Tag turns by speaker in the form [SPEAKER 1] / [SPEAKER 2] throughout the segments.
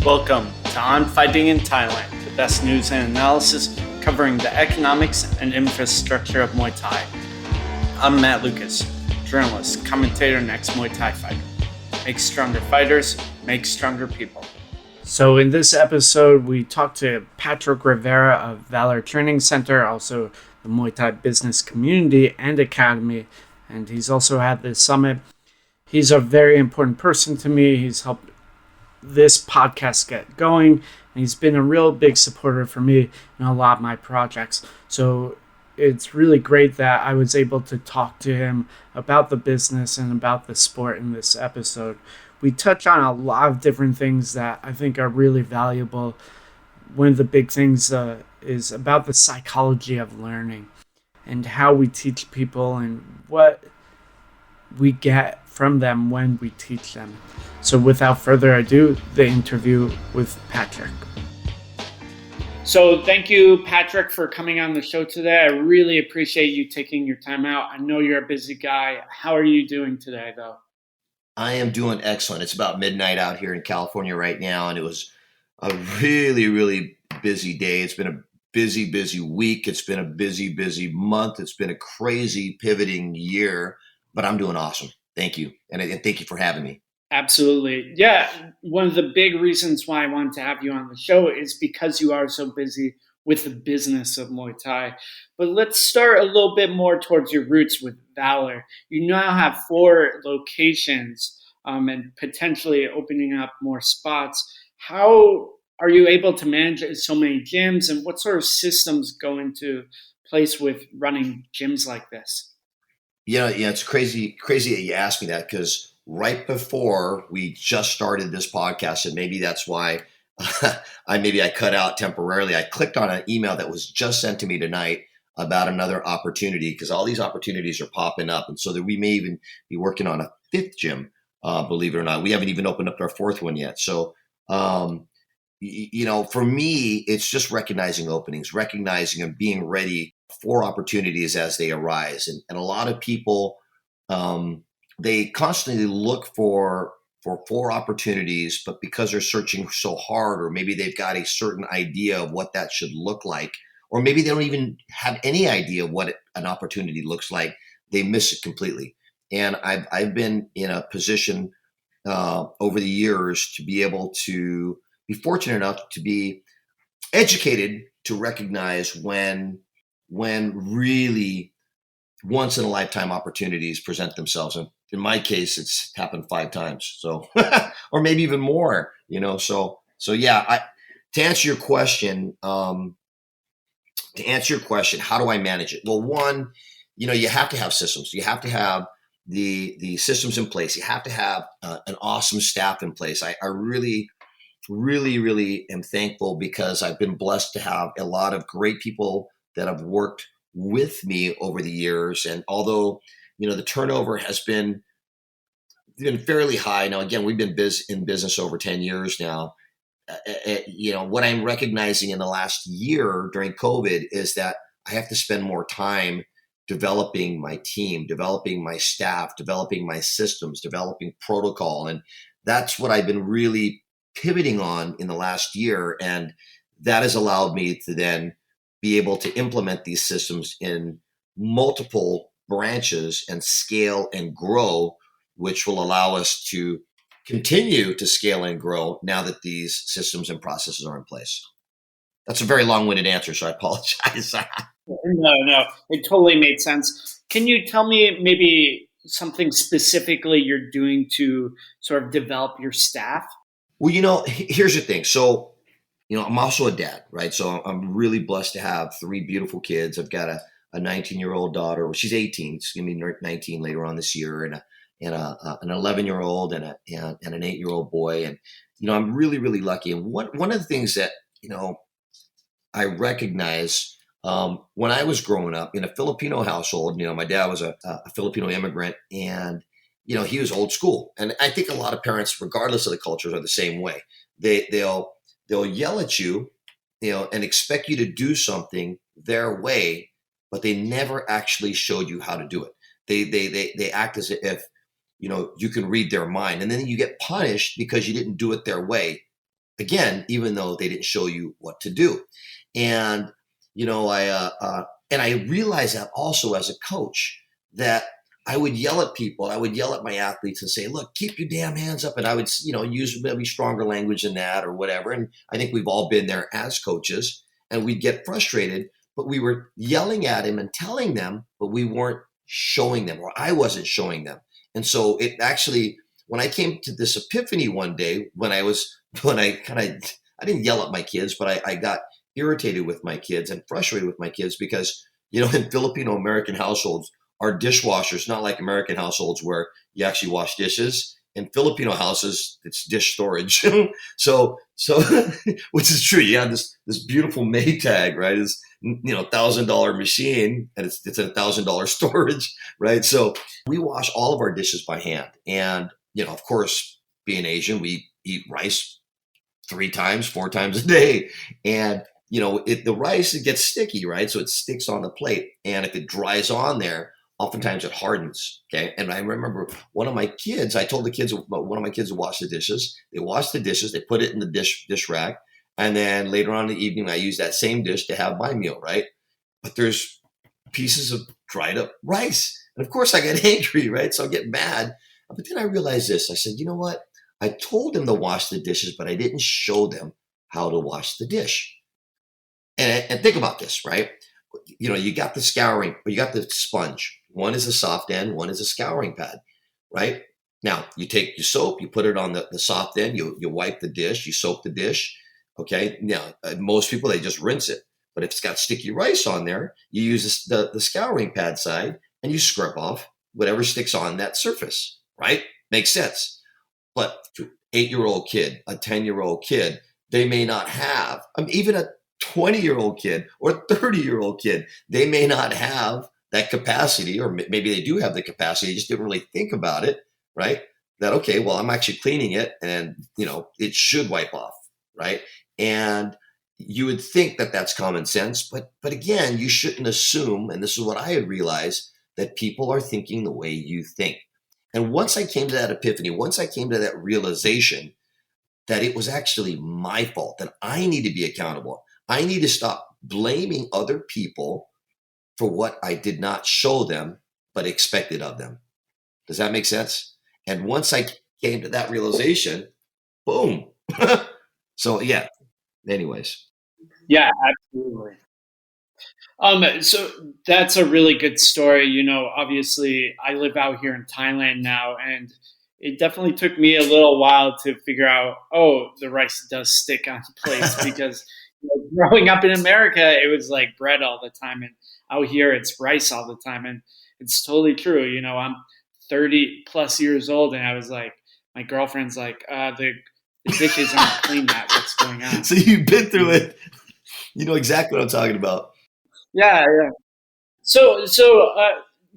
[SPEAKER 1] Welcome to On Fighting in Thailand, the best news and analysis covering the economics and infrastructure of Muay Thai. I'm Matt Lucas, journalist, commentator, and ex-Muay Thai fighter. Make stronger fighters, make stronger people. So in this episode, we talked to Patrick Rivera of Valor Training Center, also the Muay Thai Business Community and Academy, and he's also had this summit. He's a very important person to me. He's helped this podcast get going, and he's been a real big supporter for me in a lot of my projects. So it's really great that I was able to talk to him about the business and about the sport in this episode. We touch on a lot of different things that I think are really valuable. One of the big things is about the psychology of learning and how we teach people and what we get from them when we teach them. So without further ado, the interview with Patrick. So thank you, Patrick, for coming on the show today. I really appreciate you taking your time out. I know you're a busy guy. How are you doing today, though?
[SPEAKER 2] I am doing excellent. It's about midnight out here in California right now, and it was a really, really busy day. It's been a busy week. It's been a busy month. It's been a crazy pivoting year, but I'm doing awesome. Thank you. And thank you for having me.
[SPEAKER 1] Absolutely. Yeah. One of the big reasons why I wanted to have you on the show is because you are so busy with the business of Muay Thai. But let's start a little bit more towards your roots with Valor. You now have 4 locations and potentially opening up more spots. How are you able to manage so many gyms, and what sort of systems go into place with running gyms like this?
[SPEAKER 2] Yeah, it's crazy that you asked me that, because right before we just started this podcast, and maybe that's why I cut out temporarily, I clicked on an email that was just sent to me tonight about another opportunity, because all these opportunities are popping up. And so that we may even be working on a 5th gym, believe it or not. We haven't even opened up our 4th one yet. So, for me, it's just recognizing openings, recognizing and being ready for opportunities as they arise. And a lot of people, they constantly look for opportunities, but because they're searching so hard, or maybe they've got a certain idea of what that should look like, or maybe they don't even have any idea of what an opportunity looks like, they miss it completely. And I've been in a position over the years to be able to be fortunate enough to be educated to recognize when really once in a lifetime opportunities present themselves. And in my case, it's happened 5 times. So, or maybe even more, so yeah, to answer your question, how do I manage it? Well, one, you have to have systems. You have to have the systems in place. You have to have an awesome staff in place. I really am thankful, because I've been blessed to have a lot of great people that have worked with me over the years. And although, the turnover has been fairly high. Now, again, we've been in business over 10 years now. What I'm recognizing in the last year during COVID is that I have to spend more time developing my team, developing my staff, developing my systems, developing protocol. And that's what I've been really pivoting on in the last year. And that has allowed me to then be able to implement these systems in multiple branches and scale and grow, which will allow us to continue to scale and grow now that these systems and processes are in place. That's a very long-winded answer, so I apologize.
[SPEAKER 1] No, it totally made sense. Can you tell me maybe something specifically you're doing to sort of develop your staff?
[SPEAKER 2] Well, here's the thing. So, I'm also a dad, right? So I'm really blessed to have 3 beautiful kids. I've got a 19-year-old daughter. Well, she's 18. She's going to be 19 later on this year, and an 11-year-old and an 8-year-old boy. And, I'm really, really lucky. And one of the things that, I recognize when I was growing up in a Filipino household, my dad was a Filipino immigrant, and, he was old school. And I think a lot of parents, regardless of the cultures, are the same way. They'll yell at you, and expect you to do something their way, but they never actually showed you how to do it. They act as if, you can read their mind, and then you get punished because you didn't do it their way. Again, even though they didn't show you what to do. And, I realized that also as a coach, that I would yell at people. I would yell at my athletes and say, look, keep your damn hands up. And I would, use maybe stronger language than that or whatever. And I think we've all been there as coaches, and we'd get frustrated, but we were yelling at him and telling them, but we weren't showing them, or I wasn't showing them. And so it actually, when I came to this epiphany one day, I didn't yell at my kids, but I got irritated with my kids and frustrated with my kids because, in Filipino American households, our dishwashers, not like American households where you actually wash dishes. In Filipino houses, it's dish storage. so, which is true. You have this beautiful Maytag, right? It's, $1,000 machine, and it's a $1,000 storage, right? So we wash all of our dishes by hand. And, of course, being Asian, we eat rice 3 times, 4 times a day. And, the rice, it gets sticky, right? So it sticks on the plate. And if it dries on there, oftentimes it hardens. Okay. And I remember one of my kids, I told one of my kids to wash the dishes. They washed the dishes, they put it in the dish rack. And then later on in the evening, I use that same dish to have my meal, right? But there's pieces of dried up rice. And of course I get angry, right? So I get mad. But then I realized this. I said, you know what? I told them to wash the dishes, but I didn't show them how to wash the dish. And think about this, right? You got the scouring, or you got the sponge. One is a soft end, one is a scouring pad, right? Now, you take your soap, you put it on the soft end, you wipe the dish, you soap the dish, okay? Now, most people, they just rinse it. But if it's got sticky rice on there, you use the scouring pad side, and you scrub off whatever sticks on that surface, right? Makes sense. But to an 8-year-old kid, a 10-year-old kid, they may not have, even a 20-year-old kid or 30-year-old kid, they may not have that capacity, or maybe they do have the capacity, they just didn't really think about it, right? That, okay, well, I'm actually cleaning it and, it should wipe off, right? And you would think that that's common sense, but again, you shouldn't assume, and this is what I had realized, that people are thinking the way you think. And once I came to that epiphany, once I came to that realization that it was actually my fault, that I need to be accountable, I need to stop blaming other people for what I did not show them, but expected of them. Does that make sense? And once I came to that realization, boom. So yeah, anyways.
[SPEAKER 1] Yeah, absolutely. So that's a really good story. Obviously I live out here in Thailand now, and it definitely took me a little while to figure out, the rice does stick on plates because growing up in America, it was like bread all the time, and out here it's rice all the time. And it's totally true. I'm 30 plus years old, and I was like, my girlfriend's like, the dishes aren't clean, Matt. What's going on?
[SPEAKER 2] So you've been through it. You know exactly what I'm talking about.
[SPEAKER 1] Yeah. So,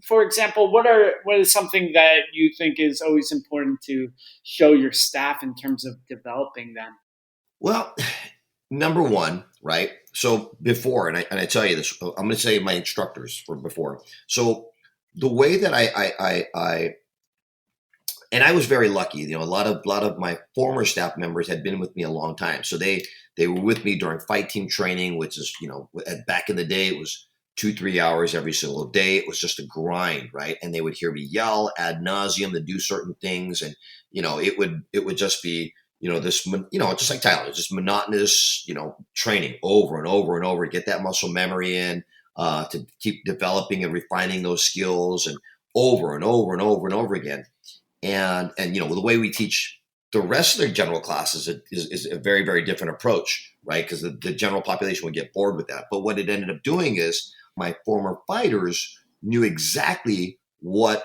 [SPEAKER 1] for example, what is something that you think is always important to show your staff in terms of developing them?
[SPEAKER 2] Well, number one, right? So before, and I tell you this, I'm going to say my instructors for before. So the way that and I was very lucky. A lot of my former staff members had been with me a long time. So they were with me during fight team training, which is, back in the day, it was 2-3 hours every single day. It was just a grind, right? And they would hear me yell ad nauseum to do certain things. And, it would just be, this, just like Tyler, just monotonous, training over and over and over to get that muscle memory in, to keep developing and refining those skills, and over and over and over and over again. And the way we teach the rest of the general classes is a very, very different approach, right? Because the general population would get bored with that. But what it ended up doing is my former fighters knew exactly what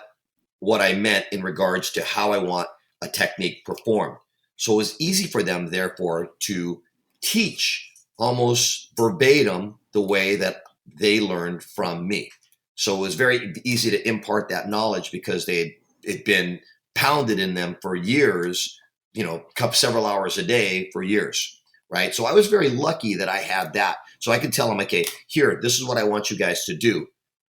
[SPEAKER 2] I meant in regards to how I want a technique performed. So it was easy for them, therefore, to teach almost verbatim the way that they learned from me. So it was very easy to impart that knowledge because it'd been pounded in them for years, several hours a day for years, right? So I was very lucky that I had that. So I could tell them, okay, here, this is what I want you guys to do.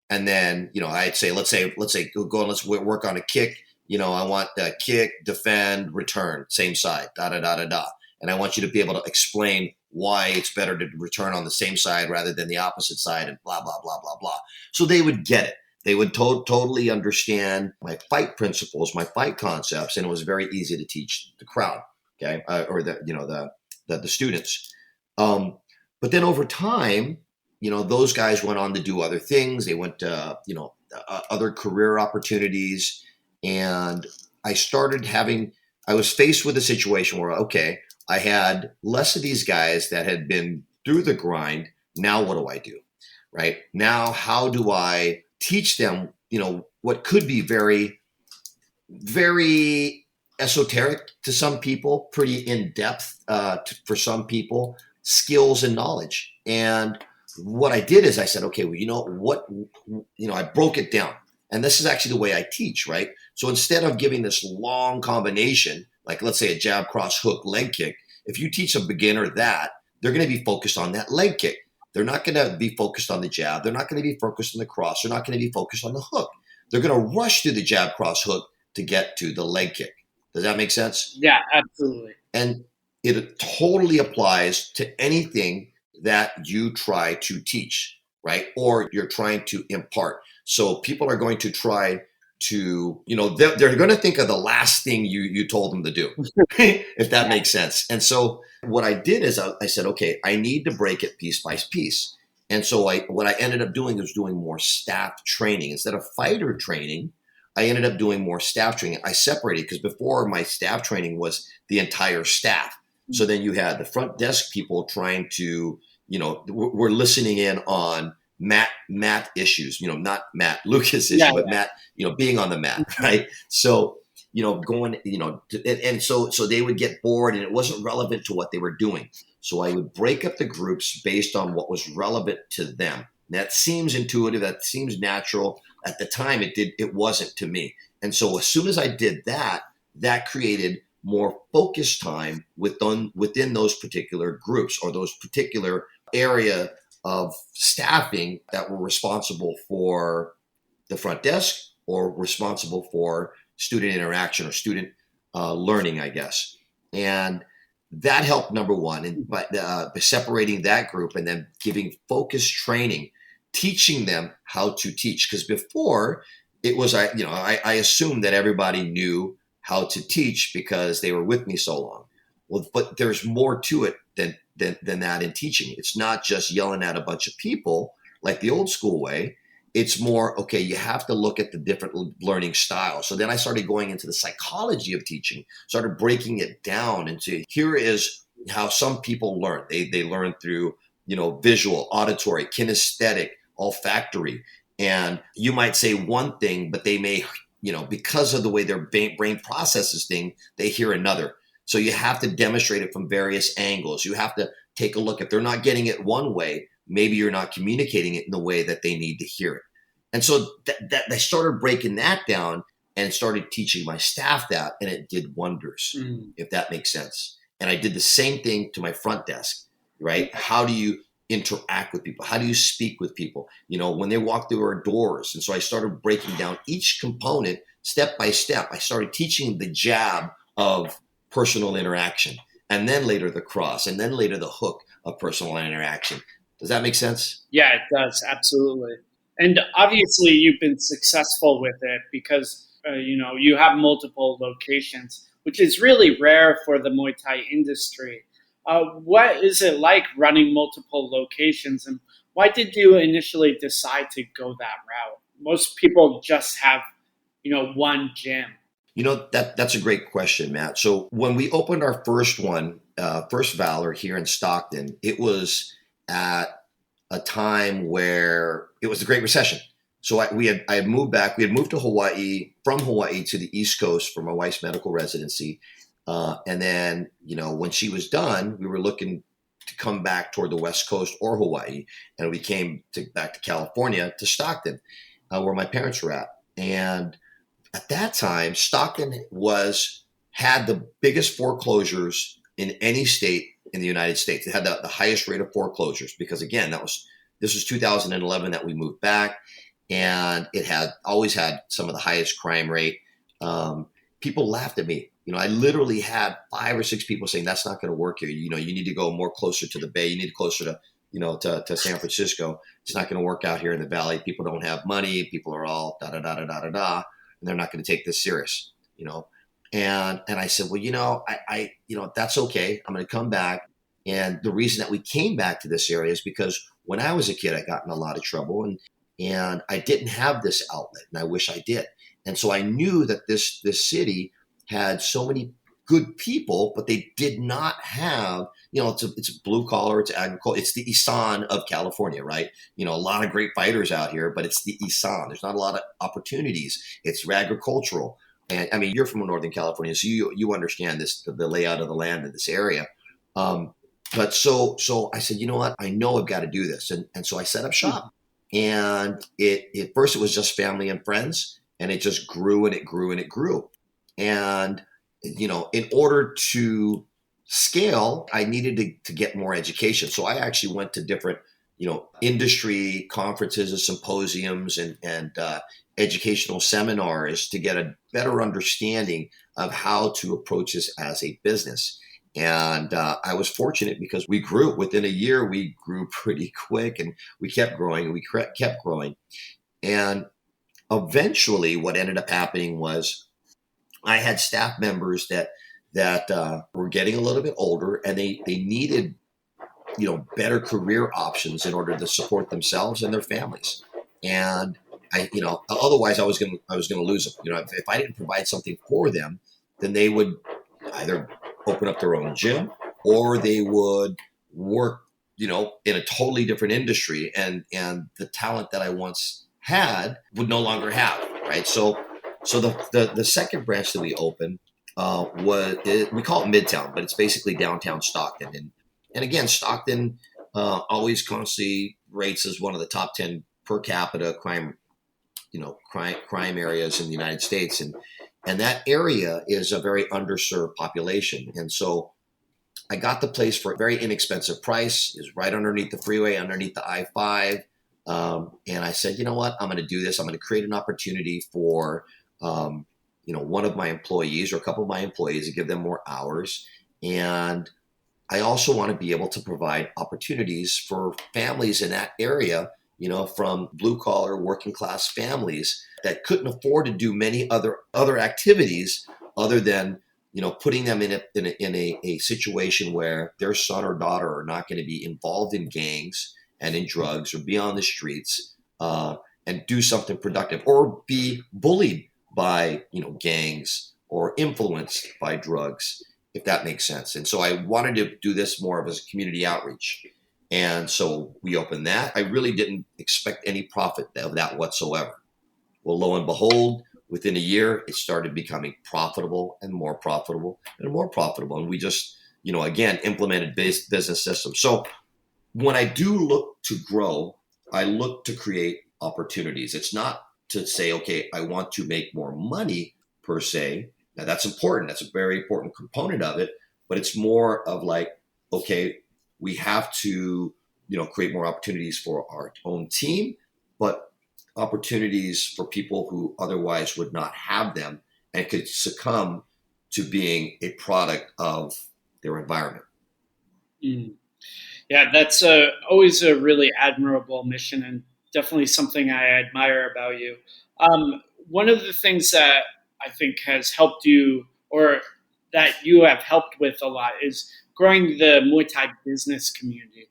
[SPEAKER 2] And then, I'd say, let's say, go and let's work on a kick. I want the kick, defend, return, same side, da, da, da, da, da. and I want you to be able to explain why it's better to return on the same side rather than the opposite side, and blah, blah, blah, blah, blah. So they would get it. They would totally understand my fight principles, my fight concepts, and it was very easy to teach the crowd, okay, or the students. But then over time, those guys went on to do other things. They went to, other career opportunities, and I was faced with a situation where, okay, I had less of these guys that had been through the grind. Now what do I do? Right? Now, how do I teach them, what could be very, very esoteric to some people, pretty in-depth for some people, skills and knowledge. And what I did is I said, okay, well, I broke it down. And this is actually the way I teach, right? So instead of giving this long combination, like let's say a jab, cross, hook, leg kick, if you teach a beginner that, they're going to be focused on that leg kick. They're not going to be focused on the jab. They're not going to be focused on the cross. They're not going to be focused on the hook. They're going to rush through the jab, cross, hook to get to the leg kick. Does that make sense?
[SPEAKER 1] Yeah, absolutely.
[SPEAKER 2] And it totally applies to anything that you try to teach, right? Or you're trying to impart. So people are going to try to, they're going to think of the last thing you told them to do, if that makes sense. And so what I did is I said, okay, I need to break it piece by piece. And so what I ended up doing was doing more staff training. Instead of fighter training, I ended up doing more staff training. I separated, because before my staff training was the entire staff. So then you had the front desk people trying to, we're listening in on Matt issues, not Matt Lucas issues, but Matt, being on the mat, right? So, going, and so they would get bored and it wasn't relevant to what they were doing. So I would break up the groups based on what was relevant to them. That seems intuitive. That seems natural. At the time, it wasn't to me. And so as soon as I did that, that created more focused time within those particular groups or those particular area of staffing that were responsible for the front desk or responsible for student interaction or student learning, I guess. And that helped, number one, and by separating that group and then giving focused training, teaching them how to teach. Because before it was, I assumed that everybody knew how to teach because they were with me so long. Well, but there's more to it than that in teaching. It's not just yelling at a bunch of people like the old school way. It's more, okay, you have to look at the different learning styles. So then I started going into the psychology of teaching, started breaking it down into, here is how some people learn. They learn through, visual, auditory, kinesthetic, olfactory. And you might say one thing, but they may, because of the way their brain processes things, they hear another. So you have to demonstrate it from various angles. You have to take a look. If they're not getting it one way, maybe you're not communicating it in the way that they need to hear it. And so that I started breaking that down and started teaching my staff that, and it did wonders, if that makes sense. And I did the same thing to my front desk, right? How do you interact with people? How do you speak with people? When they walk through our doors. And so I started breaking down each component step by step. I started teaching the jab of personal interaction, and then later the cross, and then later the hook of personal interaction. Does that make sense?
[SPEAKER 1] Yeah, it does. Absolutely. And obviously you've been successful with it because, you have multiple locations, which is really rare for the Muay Thai industry. What is it like running multiple locations, and why did you initially decide to go that route? Most people just have, one gym.
[SPEAKER 2] That's a great question, Matt. So when we opened our first one, first Valor here in Stockton, it was at a time where it was the Great Recession. So I had moved back. We had moved to Hawaii, from Hawaii to the East Coast for my wife's medical residency. And then, when she was done, we were looking to come back toward the West Coast or Hawaii. And we came back to California, to Stockton, where my parents were at. And at that time, Stockton had the biggest foreclosures in any state in the United States. It had the highest rate of foreclosures because, again, this was 2011 that we moved back, and it had always had some of the highest crime rate. people laughed at me. I literally had 5 or 6 people saying, that's not going to work here. You need to go more closer to the Bay. You need closer to, to San Francisco. It's not going to work out here in the Valley. People don't have money. People are all da, da, da, da, da, da, da, and they're not going to take this serious, And I said, well, I that's okay. I'm going to come back. And the reason that we came back to this area is because when I was a kid, I got in a lot of trouble and I didn't have this outlet, and I wish I did. And so I knew that this city had so many good people, but they did not have, it's blue collar, it's agriculture, it's the Isan of California, right? A lot of great fighters out here, but it's the Isan. There's not a lot of opportunities. It's agricultural. And I mean, you're from Northern California, so you understand the layout of the land in this area. But so I said, you know what? I know I've got to do this. And so I set up shop. And at first it was just family and friends, and it just grew and it grew and it grew. And, in order to scale, I needed to get more education. So I actually went to different, industry conferences and symposiums and educational seminars to get a better understanding of how to approach this as a business. And I was fortunate because we grew. Within a year, we grew pretty quick, and we kept growing, and we kept growing. And eventually what ended up happening was I had staff members that were getting a little bit older, and they needed, better career options in order to support themselves and their families. And otherwise I was going to lose them. If I didn't provide something for them, then they would either open up their own gym or they would work, in a totally different industry, and the talent that I once had would no longer have, right? So the second branch that we opened we call it Midtown, but it's basically downtown Stockton. And again, Stockton always constantly rates as one of the top 10 per capita crime areas in the United States. And that area is a very underserved population. And so I got the place for a very inexpensive price. It's right underneath the freeway, underneath the I-5. And I said, you know what, I'm going to do this. I'm going to create an opportunity for, one of my employees or a couple of my employees to give them more hours. And I also want to be able to provide opportunities for families in that area, from blue collar working class families that couldn't afford to do many other activities other than, putting them in a situation where their son or daughter are not going to be involved in gangs and in drugs or be on the streets and do something productive or be bullied by, gangs or influenced by drugs, if that makes sense. And so I wanted to do this more of as a community outreach. And so we opened that. I really didn't expect any profit of that whatsoever. Well, lo and behold, within a year, it started becoming profitable and more profitable and more profitable. And we just, again, implemented business systems. So when I do look to grow, I look to create opportunities. It's not to say, okay, I want to make more money per se. Now that's important. That's a very important component of it. But it's more of like, okay, we have to, create more opportunities for our own team, but opportunities for people who otherwise would not have them and could succumb to being a product of their environment.
[SPEAKER 1] Yeah, that's always a really admirable mission, and definitely something I admire about you. One of the things that I think has helped you, or that you have helped with a lot, is growing the Muay Thai business community.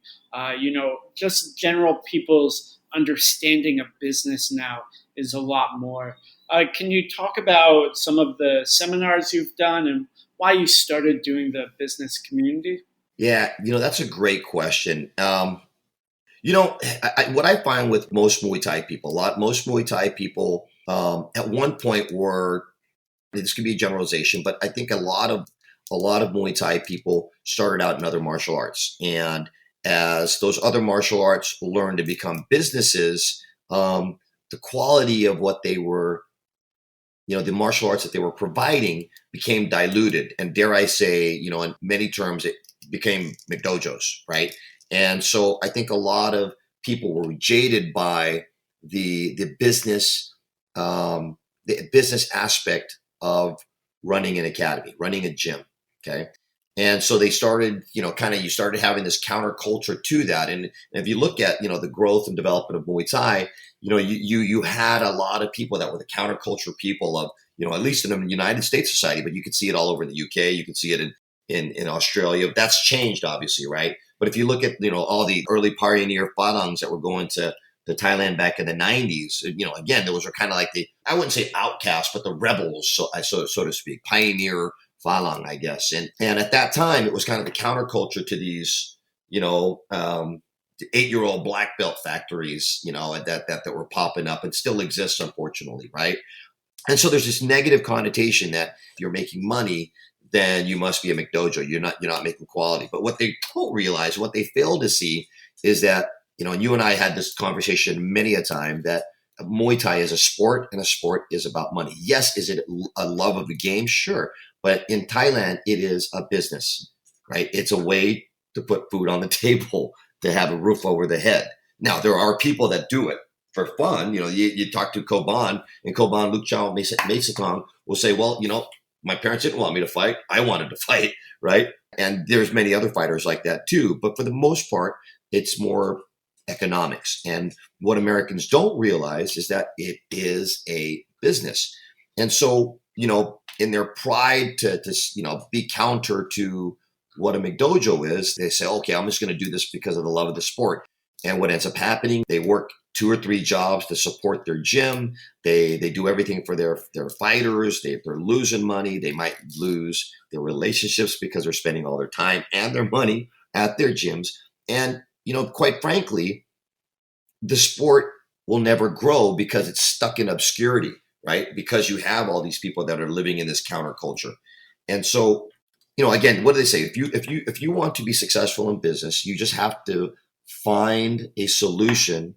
[SPEAKER 1] Just general people's understanding of business now is a lot more. Can you talk about some of the seminars you've done and why you started doing the business community?
[SPEAKER 2] Yeah, that's a great question. What I find with most Muay Thai people, most Muay Thai people at one point were, this could be a generalization, but I think a lot of Muay Thai people started out in other martial arts. And as those other martial arts learned to become businesses, the quality of what they were, the martial arts that they were providing became diluted. And dare I say, in many terms, it became McDojos, right? And so I think a lot of people were jaded by the business aspect of running an academy, running a gym. Okay. And so they started, you started having this counterculture to that. And if you look at, the growth and development of Muay Thai, you had a lot of people that were the counterculture people of, at least in the United States society, but you could see it all over in the UK. You could see it in Australia. That's changed, obviously, right? But if you look at, all the early pioneer Farangs that were going to Thailand back in the 90s, again, those were kind of like I wouldn't say outcasts, but the rebels, so to speak, pioneer Falang, I guess. And at that time, it was kind of the counterculture to these, 8-year-old black belt factories, that were popping up and still exists, unfortunately, right? And so there's this negative connotation that if you're making money, then you must be a McDojo. You're not making quality. But what they don't realize, what they fail to see, is that, and you and I had this conversation many a time, that Muay Thai is a sport, and a sport is about money. Yes, is it a love of the game? Sure. But in Thailand, it is a business, right? It's a way to put food on the table, to have a roof over the head. Now, there are people that do it for fun. You talk to Koban, and Koban, Luke Chow, Mesatong will say, well, my parents didn't want me to fight. I wanted to fight, right? And there's many other fighters like that too. But for the most part, it's more economics. And what Americans don't realize is that it is a business. And so, in their pride to be counter to what a McDojo is, they say, okay, I'm just going to do this because of the love of the sport. And what ends up happening, they work 2 or 3 jobs to support their gym. They do everything for their fighters. They're losing money. They might lose their relationships because they're spending all their time and their money at their gyms. And, quite frankly, the sport will never grow because it's stuck in obscurity, right? Because you have all these people that are living in this counterculture. And so, again, what do they say? If you want to be successful in business, you just have to find a solution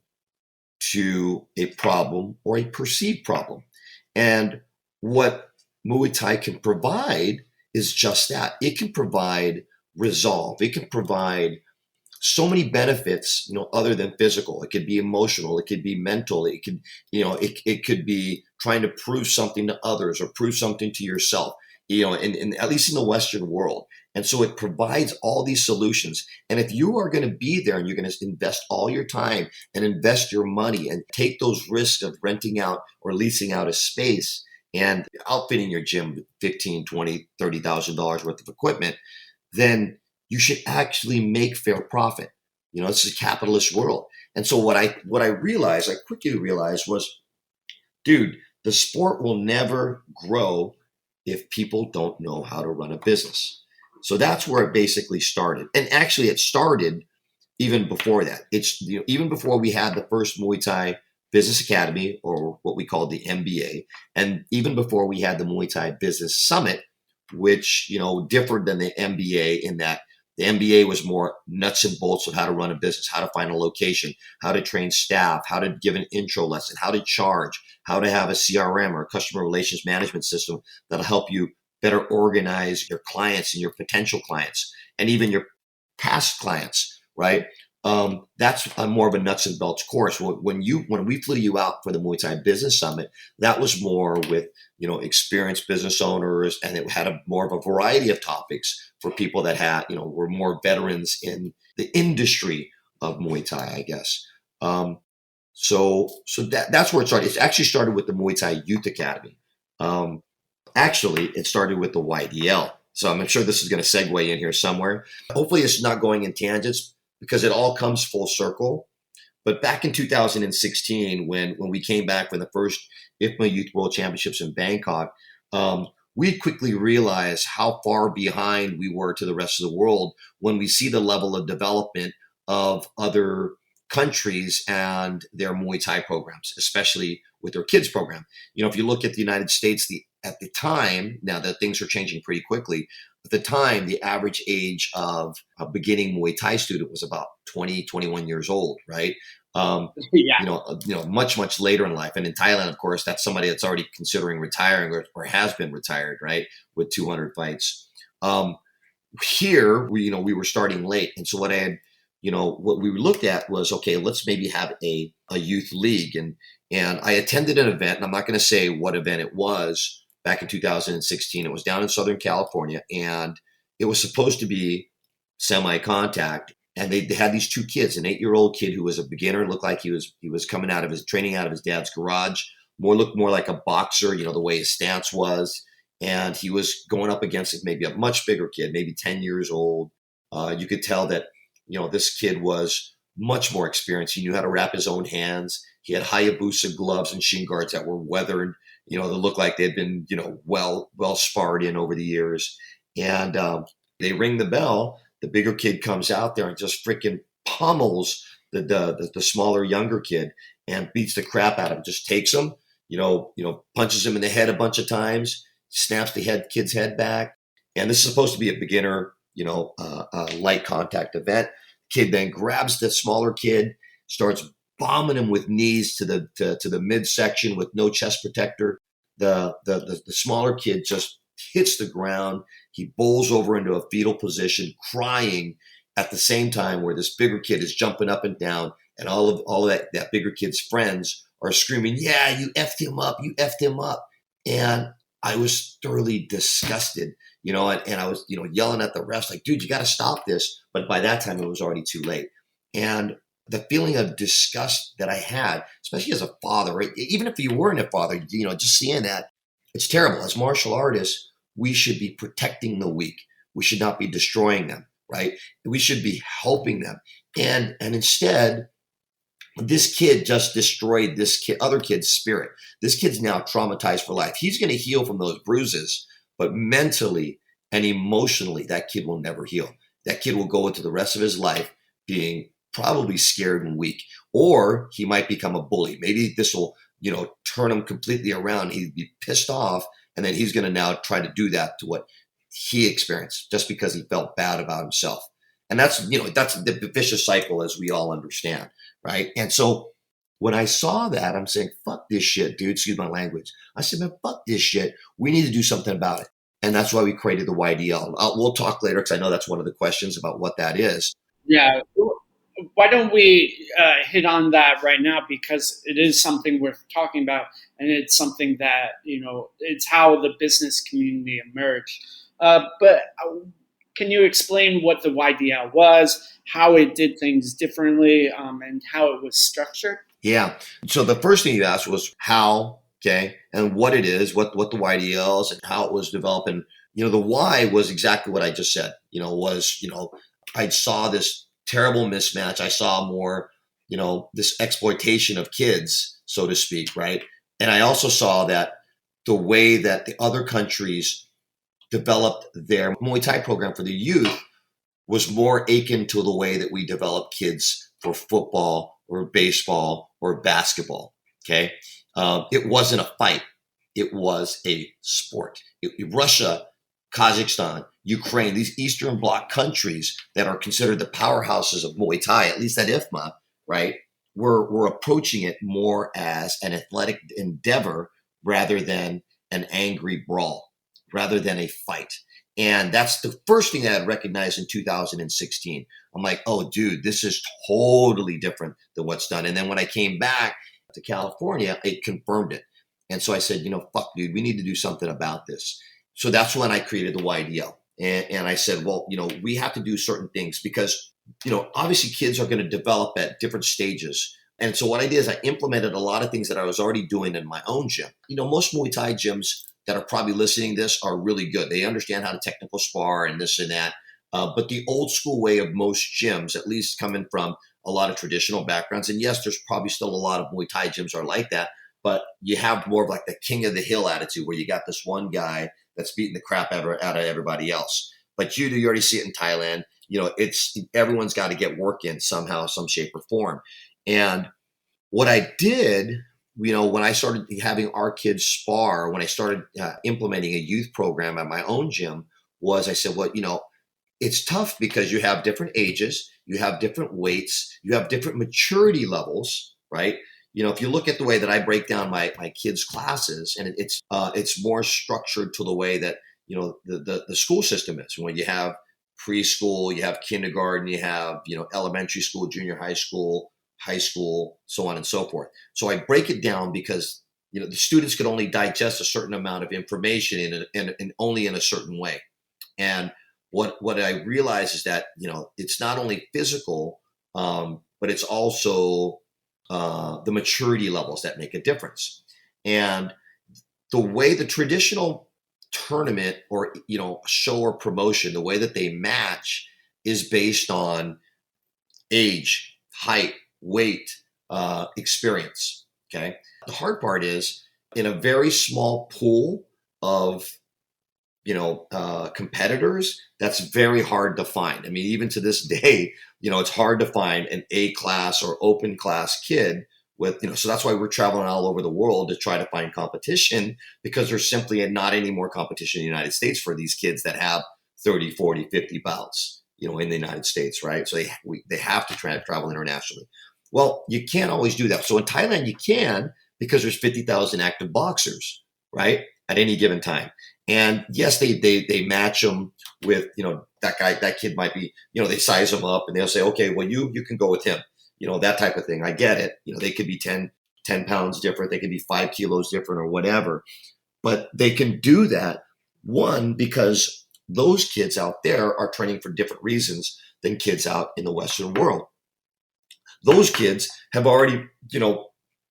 [SPEAKER 2] to a problem or a perceived problem. And what Muay Thai can provide is just that. It can provide resolve. It can provide so many benefits, other than physical. It could be emotional. It could be mental. It could, it could be trying to prove something to others or prove something to yourself, in at least in the Western world. And so it provides all these solutions. And if you are going to be there and you're going to invest all your time and invest your money and take those risks of renting out or leasing out a space and outfitting your gym with $15,000, $20,000, $30,000 worth of equipment, then you should actually make fair profit. This is a capitalist world. And so what I quickly realized was, dude, the sport will never grow if people don't know how to run a business. So that's where it basically started. And actually it started even before that. It's even before we had the first Muay Thai Business Academy, or what we called the MBA, and even before we had the Muay Thai Business Summit, which differed than the MBA in that the MBA was more nuts and bolts of how to run a business, how to find a location, how to train staff, how to give an intro lesson, how to charge, how to have a CRM or a customer relations management system that'll help you better organize your clients and your potential clients and even your past clients, right? That's more of a nuts and bolts course. When we flew you out for the Muay Thai Business Summit, that was more with experienced business owners, and it had more of a variety of topics for people that had were more veterans in the industry of Muay Thai, I guess. So that's where it started. It actually started with the Muay Thai Youth Academy. Actually, it started with the YDL. So I'm sure this is going to segue in here somewhere. Hopefully, it's not going in tangents, because it all comes full circle. But back in 2016, when we came back from the first IFMA Youth World Championships in Bangkok, we quickly realized how far behind we were to the rest of the world when we see the level of development of other countries and their Muay Thai programs, especially with their kids program. If you look at the United States, at the time, now that things are changing pretty quickly, at the time, the average age of a beginning Muay Thai student was about 20, 21 years old, right? Much, much later in life. And in Thailand, of course, that's somebody that's already considering retiring or has been retired, right? With 200 fights. Here, we were starting late. And so what we looked at was, okay, let's maybe have a youth league. And I attended an event, and I'm not going to say what event it was, back in 2016. It was down in Southern California, and it was supposed to be semi-contact. And they had these two kids, an 8-year-old kid who was a beginner, looked like he was coming out of his training out of his dad's garage, looked more like a boxer, the way his stance was. And he was going up against maybe a much bigger kid, maybe 10 years old. You could tell that, this kid was much more experienced. He knew how to wrap his own hands. He had Hayabusa gloves and shin guards that were weathered, that looked like they'd been, well sparred in over the years. And they ring the bell. The bigger kid comes out there and just freaking pummels the smaller, younger kid and beats the crap out of him. Just takes him, punches him in the head a bunch of times, snaps the kid's head back. And this is supposed to be a beginner, light contact event. Kid then grabs the smaller kid, starts bombing him with knees to the midsection with no chest protector. The smaller kid just hits the ground. He bowls over into a fetal position, crying at the same time, where this bigger kid is jumping up and down, and all of that bigger kid's friends are screaming, "Yeah, you effed him up, you effed him up." And I was thoroughly disgusted, and I was, yelling at the refs like, "Dude, you got to stop this." But by that time, it was already too late. And the feeling of disgust that I had, especially as a father, right? Even if you weren't a father, just seeing that, it's terrible. As martial artists, we should be protecting the weak. We should not be destroying them, right? We should be helping them. And instead, this kid just destroyed other kid's spirit. This kid's now traumatized for life. He's going to heal from those bruises, but mentally and emotionally, that kid will never heal. That kid will go into the rest of his life being probably scared and weak, or he might become a bully. Maybe this will, turn him completely around. He'd be pissed off, and then he's going to now try to do that to what he experienced just because he felt bad about himself. And that's the vicious cycle, as we all understand, right? And so when I saw that, I'm saying, fuck this shit, dude. Excuse my language. I said, man, fuck this shit. We need to do something about it. And that's why we created the YDL. We'll talk later, because I know that's one of the questions about what that is.
[SPEAKER 1] Yeah. Why don't we hit on that right now, because it is something worth talking about, and it's something that, it's how the business community emerged. But can you explain what the YDL was, how it did things differently, and how it was structured?
[SPEAKER 2] Yeah. So the first thing you asked was how, okay, and what it is, what the YDL is, and how it was developed. And, the why was exactly what I just said, I saw this terrible mismatch. I saw more, this exploitation of kids, so to speak, right? And I also saw that the way that the other countries developed their Muay Thai program for the youth was more akin to the way that we develop kids for football or baseball or basketball, okay? It wasn't a fight. It was a sport. Russia, Kazakhstan, Ukraine, these Eastern Bloc countries that are considered the powerhouses of Muay Thai, at least at IFMA, right? We're approaching it more as an athletic endeavor rather than an angry brawl, rather than a fight. And that's the first thing that I recognized in 2016. I'm like, oh, dude, this is totally different than what's done. And then when I came back to California, it confirmed it. And so I said, fuck, dude, we need to do something about this. So that's when I created the YDL. And I said, well, we have to do certain things because, obviously kids are going to develop at different stages. And so what I did is I implemented a lot of things that I was already doing in my own gym. Most Muay Thai gyms that are probably listening to this are really good. They understand how to technical spar and this and that. But the old school way of most gyms, at least coming from a lot of traditional backgrounds, and yes, there's probably still a lot of Muay Thai gyms are like that, but you have more of like the king of the hill attitude where you got this one guy that's beating the crap out of everybody else. But you already see it in Thailand. It's everyone's got to get work in somehow, some shape or form. And what I did, when I started having our kids spar, when I started implementing a youth program at my own gym, was I said, well, it's tough because you have different ages, you have different weights, you have different maturity levels, right? If you look at the way that I break down my kids' classes, and it's more structured to the way that the school system is. When you have preschool, you have kindergarten, you have elementary school, junior high school, so on and so forth. So I break it down because the students could only digest a certain amount of information in only in a certain way. And what I realize is that, it's not only physical, but it's also the maturity levels that make a difference. And the way the traditional tournament or, show or promotion, the way that they match is based on age, height, weight, experience. Okay. The hard part is in a very small pool of, competitors, that's very hard to find. I mean, even to this day, it's hard to find an A class or open class kid with, so that's why we're traveling all over the world to try to find competition, because there's simply not any more competition in the United States for these kids that have 30, 40, 50 bouts, in the United States, right? So they have to travel internationally. Well, you can't always do that. So in Thailand, you can, because there's 50,000 active boxers, right, at any given time. And yes, they match them with, that kid might be, they size them up and they'll say, okay, well, you can go with him, that type of thing. I get it. They could be 10 pounds different. They could be 5 kilos different or whatever. But they can do that, one, because those kids out there are training for different reasons than kids out in the Western world. Those kids have already,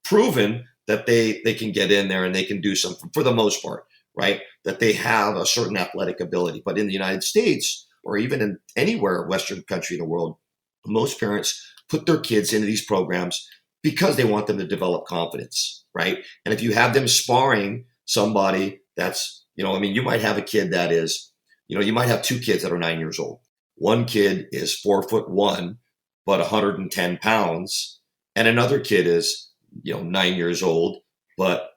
[SPEAKER 2] proven that they can get in there and they can do something for the most part, right? That they have a certain athletic ability. But in the United States, or even in anywhere Western country in the world, most parents put their kids into these programs because they want them to develop confidence, right? And if you have them sparring somebody that's, you might have a kid that is, you might have 2 kids that are 9 years old. One kid is 4'1", but 110 pounds. And another kid is, 9 years old, but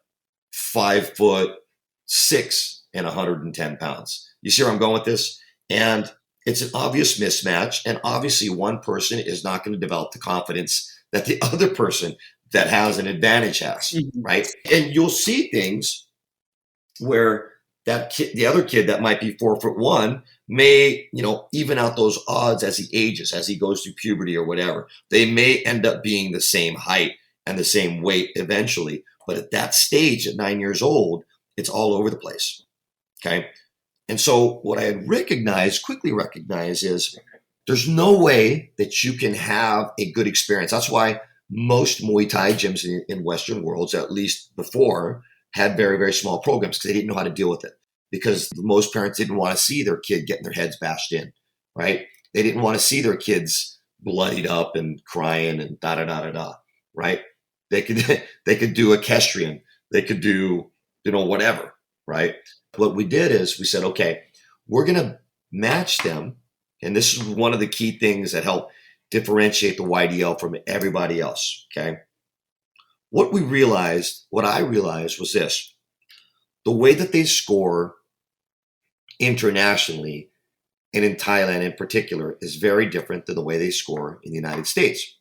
[SPEAKER 2] 5'6" and 110 pounds. You see where I'm going with this? And it's an obvious mismatch. And obviously one person is not going to develop the confidence that the other person that has an advantage has, right? And you'll see things where that kid, the other kid that might be 4'1", may, even out those odds as he ages, as he goes through puberty or whatever. They may end up being the same height and the same weight eventually. But at that stage, at 9 years old, it's all over the place. Okay. And so what I had quickly recognized is there's no way that you can have a good experience. That's why most Muay Thai gyms in Western worlds, at least before, had very, very small programs because they didn't know how to deal with it. Because most parents didn't want to see their kid getting their heads bashed in, right? They didn't want to see their kids bloodied up and crying and da-da-da-da-da, right? They could do equestrian. They could do, whatever, right? What we did is we said, okay, we're going to match them. And this is one of the key things that help differentiate the YDL from everybody else, okay? What I realized was this. The way that they score internationally and in Thailand in particular is very different than the way they score in the United States.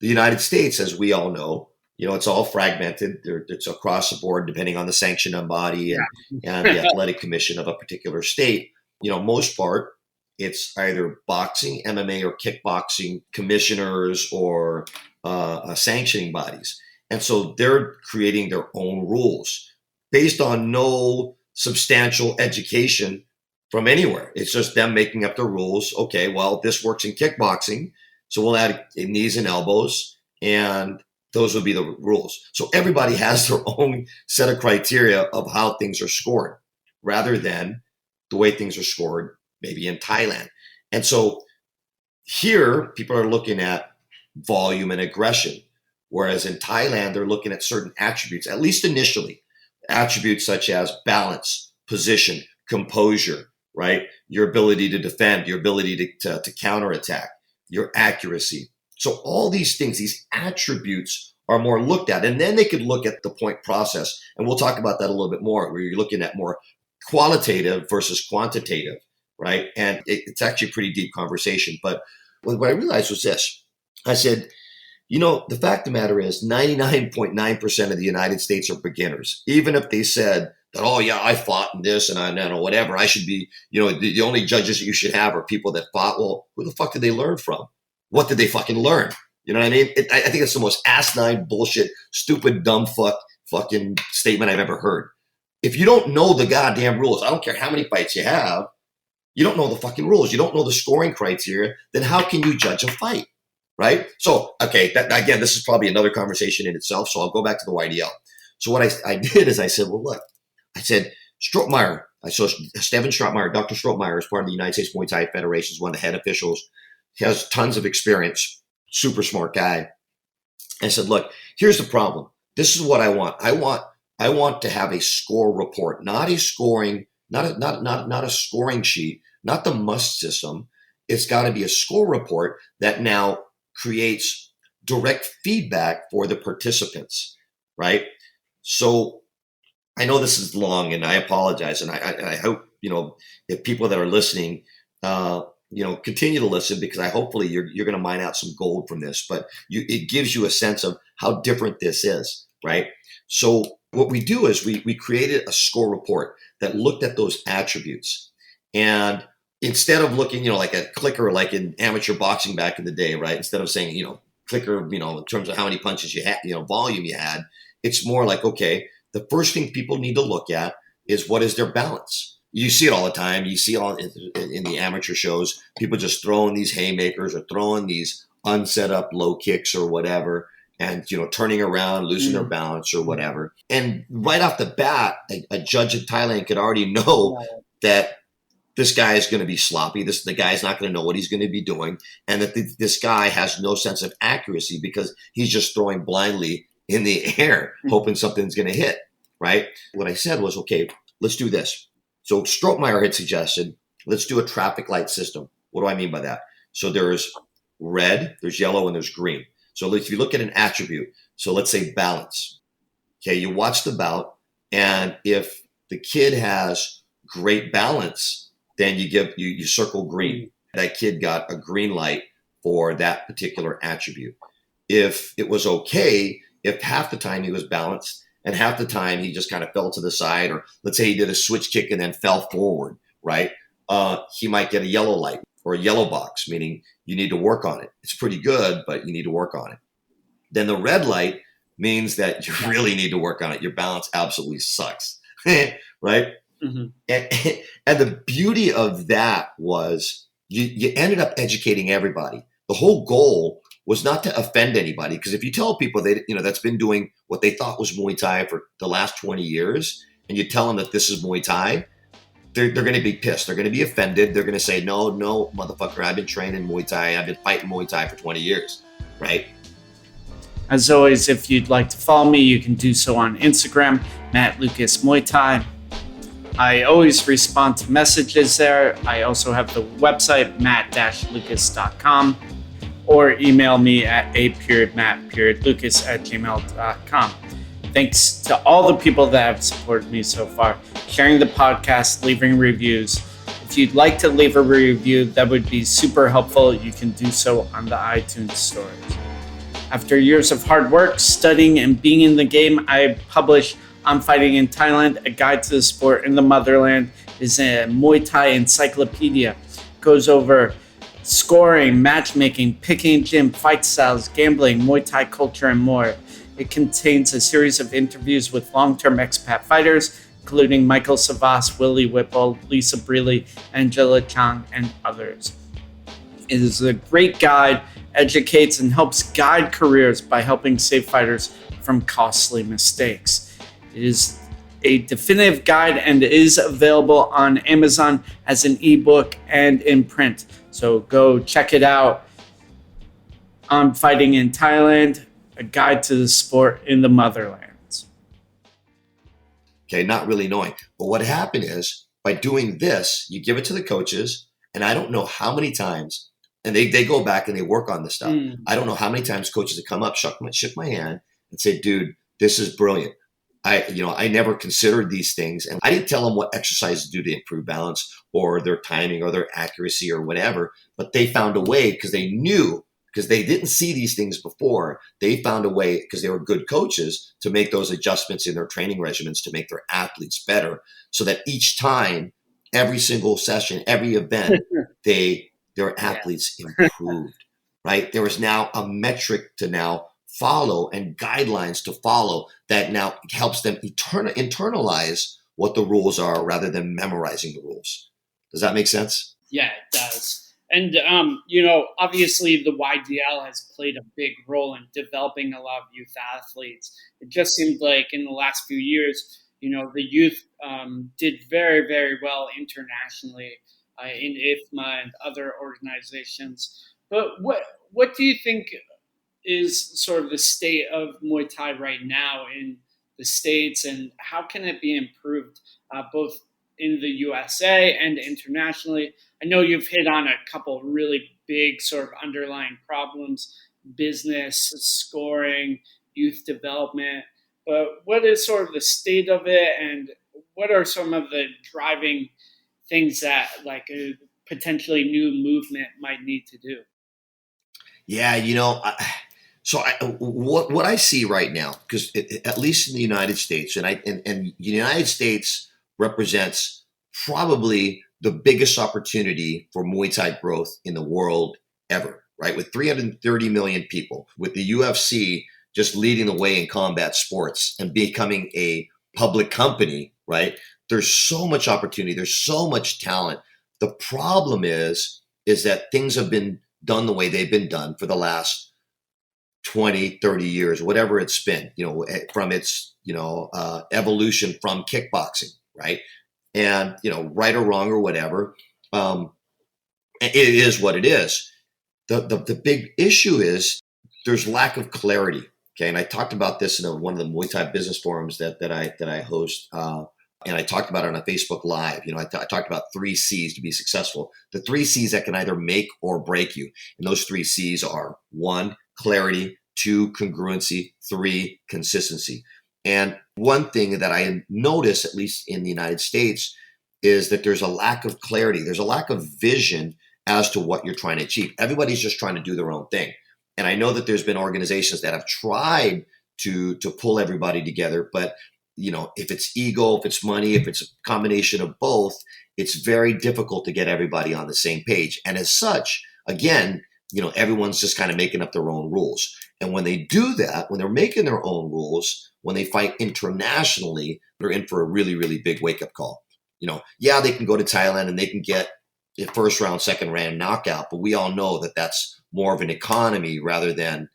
[SPEAKER 2] The United States, as we all know, it's all fragmented. It's across the board, depending on the sanctioning body and the athletic commission of a particular state. Most part, it's either boxing, MMA, or kickboxing commissioners or sanctioning bodies. And so they're creating their own rules based on no substantial education from anywhere. It's just them making up the rules. Okay, well, this works in kickboxing, so we'll add knees and elbows, and those would be the rules. So everybody has their own set of criteria of how things are scored, rather than the way things are scored maybe in Thailand. And so here, people are looking at volume and aggression, whereas in Thailand, they're looking at certain attributes, at least initially, attributes such as balance, position, composure, right? Your ability to defend, your ability to counterattack, your accuracy. So all these things, these attributes are more looked at. And then they could look at the point process. And we'll talk about that a little bit more, where you're looking at more qualitative versus quantitative, right? And it's actually a pretty deep conversation. But what I realized was this. I said, the fact of the matter is 99.9% of the United States are beginners. Even if they said that, oh, yeah, I fought in this and I know whatever, I should be, the only judges that you should have are people that fought. Well, who the fuck did they learn from? What did they fucking learn? You know what I mean? I think it's the most asinine bullshit, stupid, dumb fuck fucking statement I've ever heard. If you don't know the goddamn rules, I don't care how many fights you have, you don't know the fucking rules, you don't know the scoring criteria, then how can you judge a fight, right? So, okay, again, this is probably another conversation in itself, so I'll go back to the YDL. So what I did is I said, well, look, I said, Strohmeyer, so Stephen Strohmeyer, Dr. Strohmeyer is part of the United States Muay Thai Federation, is one of the head officials. He has tons of experience, super smart guy. I said, look, here's the problem. This is what I want. I want to have a score report, not a scoring, not a scoring sheet, not the must system. It's got to be a score report that now creates direct feedback for the participants, right? So I know this is long, and I apologize, and I hope, if people that are listening, continue to listen, because hopefully you're going to mine out some gold from this. But it gives you a sense of how different this is, right? So what we do is we created a score report that looked at those attributes, and instead of looking, like a clicker, like in amateur boxing back in the day, right? Instead of saying, clicker, in terms of how many punches you had, volume you had, it's more like, okay, the first thing people need to look at is what is their balance. You see it all the time. You see it all in the amateur shows, people just throwing these haymakers or throwing these unset up low kicks or whatever, and, turning around, losing their balance or whatever. And right off the bat, a judge in Thailand could already know that this guy is going to be sloppy. The guy's not going to know what he's going to be doing. And that this guy has no sense of accuracy because he's just throwing blindly in the air, hoping something's going to hit, right? What I said was, okay, let's do this. So Strohmeyer had suggested, let's do a traffic light system. What do I mean by that? So there's red, there's yellow, and there's green. So if you look at an attribute, so let's say balance. Okay, you watch the bout, and if the kid has great balance, then you circle green. That kid got a green light for that particular attribute. If it was okay, if half the time he was balanced and half the time he just kind of fell to the side, or let's say he did a switch kick and then fell forward, right? He might get a yellow light or a yellow box, meaning you need to work on it. It's pretty good, but you need to work on it. Then the red light means that you really need to work on it. Your balance absolutely sucks, right? Mm-hmm. And the beauty of that was you ended up educating everybody. The whole goal was not to offend anybody, because if you tell people that's been doing what they thought was Muay Thai for the last 20 years, and you tell them that this is Muay Thai, they're going to be pissed. They're going to be offended. They're going to say, no, motherfucker, I've been training Muay Thai. I've been fighting Muay Thai for 20 years, right?
[SPEAKER 1] As always, if you'd like to follow me, you can do so on Instagram, Matt Lucas Muay Thai. I always respond to messages there. I also have the website, matt-lucas.com, or email me at a.matt.lucas@gmail.com. Thanks to all the people that have supported me so far, sharing the podcast, leaving reviews. If you'd like to leave a review, that would be super helpful. You can do so on the iTunes stores. After years of hard work, studying, and being in the game, I published I'm Fighting in Thailand, a guide to the sport in the motherland. Is a Muay Thai encyclopedia. It goes over scoring, matchmaking, picking gym, fight styles, gambling, Muay Thai culture, and more. It contains a series of interviews with long-term expat fighters, including Michael Savas, Willie Whipple, Lisa Brealey, Angela Chang, and others. It is a great guide, educates, and helps guide careers by helping save fighters from costly mistakes. It is a definitive guide and is available on Amazon as an ebook and in print. So go check it out. I'm Fighting in Thailand, a guide to the sport in the motherlands.
[SPEAKER 2] Okay, not really knowing. But what happened is, by doing this, you give it to the coaches, and I don't know how many times, and they go back and they work on this stuff. I don't know how many times coaches have come up, shook my hand, and say, dude, this is brilliant. I never considered these things, and I didn't tell them what exercises to do to improve balance or their timing or their accuracy or whatever, but they found a way because they knew, because they didn't see these things before. They found a way, because they were good coaches, to make those adjustments in their training regimens to make their athletes better, so that each time, every single session, every event, their athletes improved, right? There was now a metric to now follow and guidelines to follow that now helps them internalize what the rules are rather than memorizing the rules. Does that make sense?
[SPEAKER 1] Yeah, it does. And, obviously the YDL has played a big role in developing a lot of youth athletes. It just seemed like in the last few years, the youth did very, very well internationally in IFMA and other organizations. But what do you think is sort of the state of Muay Thai right now in the States, and how can it be improved both in the USA and internationally? I know you've hit on a couple really big sort of underlying problems: business, scoring, youth development. But what is sort of the state of it, and what are some of the driving things that like a potentially new movement might need to do?
[SPEAKER 2] Yeah, what I see right now, because at least in the United States, and the United States represents probably the biggest opportunity for Muay Thai growth in the world ever, right? With 330 million people, with the UFC just leading the way in combat sports and becoming a public company, right? There's so much opportunity. There's so much talent. The problem is that things have been done the way they've been done for the last 20, 30 years, whatever it's been, from its, evolution from kickboxing, right? And, right or wrong or whatever, it is what it is. The big issue is there's lack of clarity. Okay. And I talked about this in one of the Muay Thai business forums that I host. And I talked about it on a Facebook Live. I talked about 3 C's to be successful. The 3 C's that can either make or break you. And those 3 C's are 1, clarity; 2, congruency; 3, consistency. And one thing that I notice, at least in the United States, is that there's a lack of clarity. There's a lack of vision as to what you're trying to achieve. Everybody's just trying to do their own thing. And I know that there's been organizations that have tried to pull everybody together, but if it's ego, if it's money, if it's a combination of both, it's very difficult to get everybody on the same page. And as such, again, everyone's just kind of making up their own rules. And when they do that, when they're making their own rules, when they fight internationally, they're in for a really, really big wake-up call. Yeah, they can go to Thailand and they can get a first round, second round knockout, but we all know that that's more of an economy rather than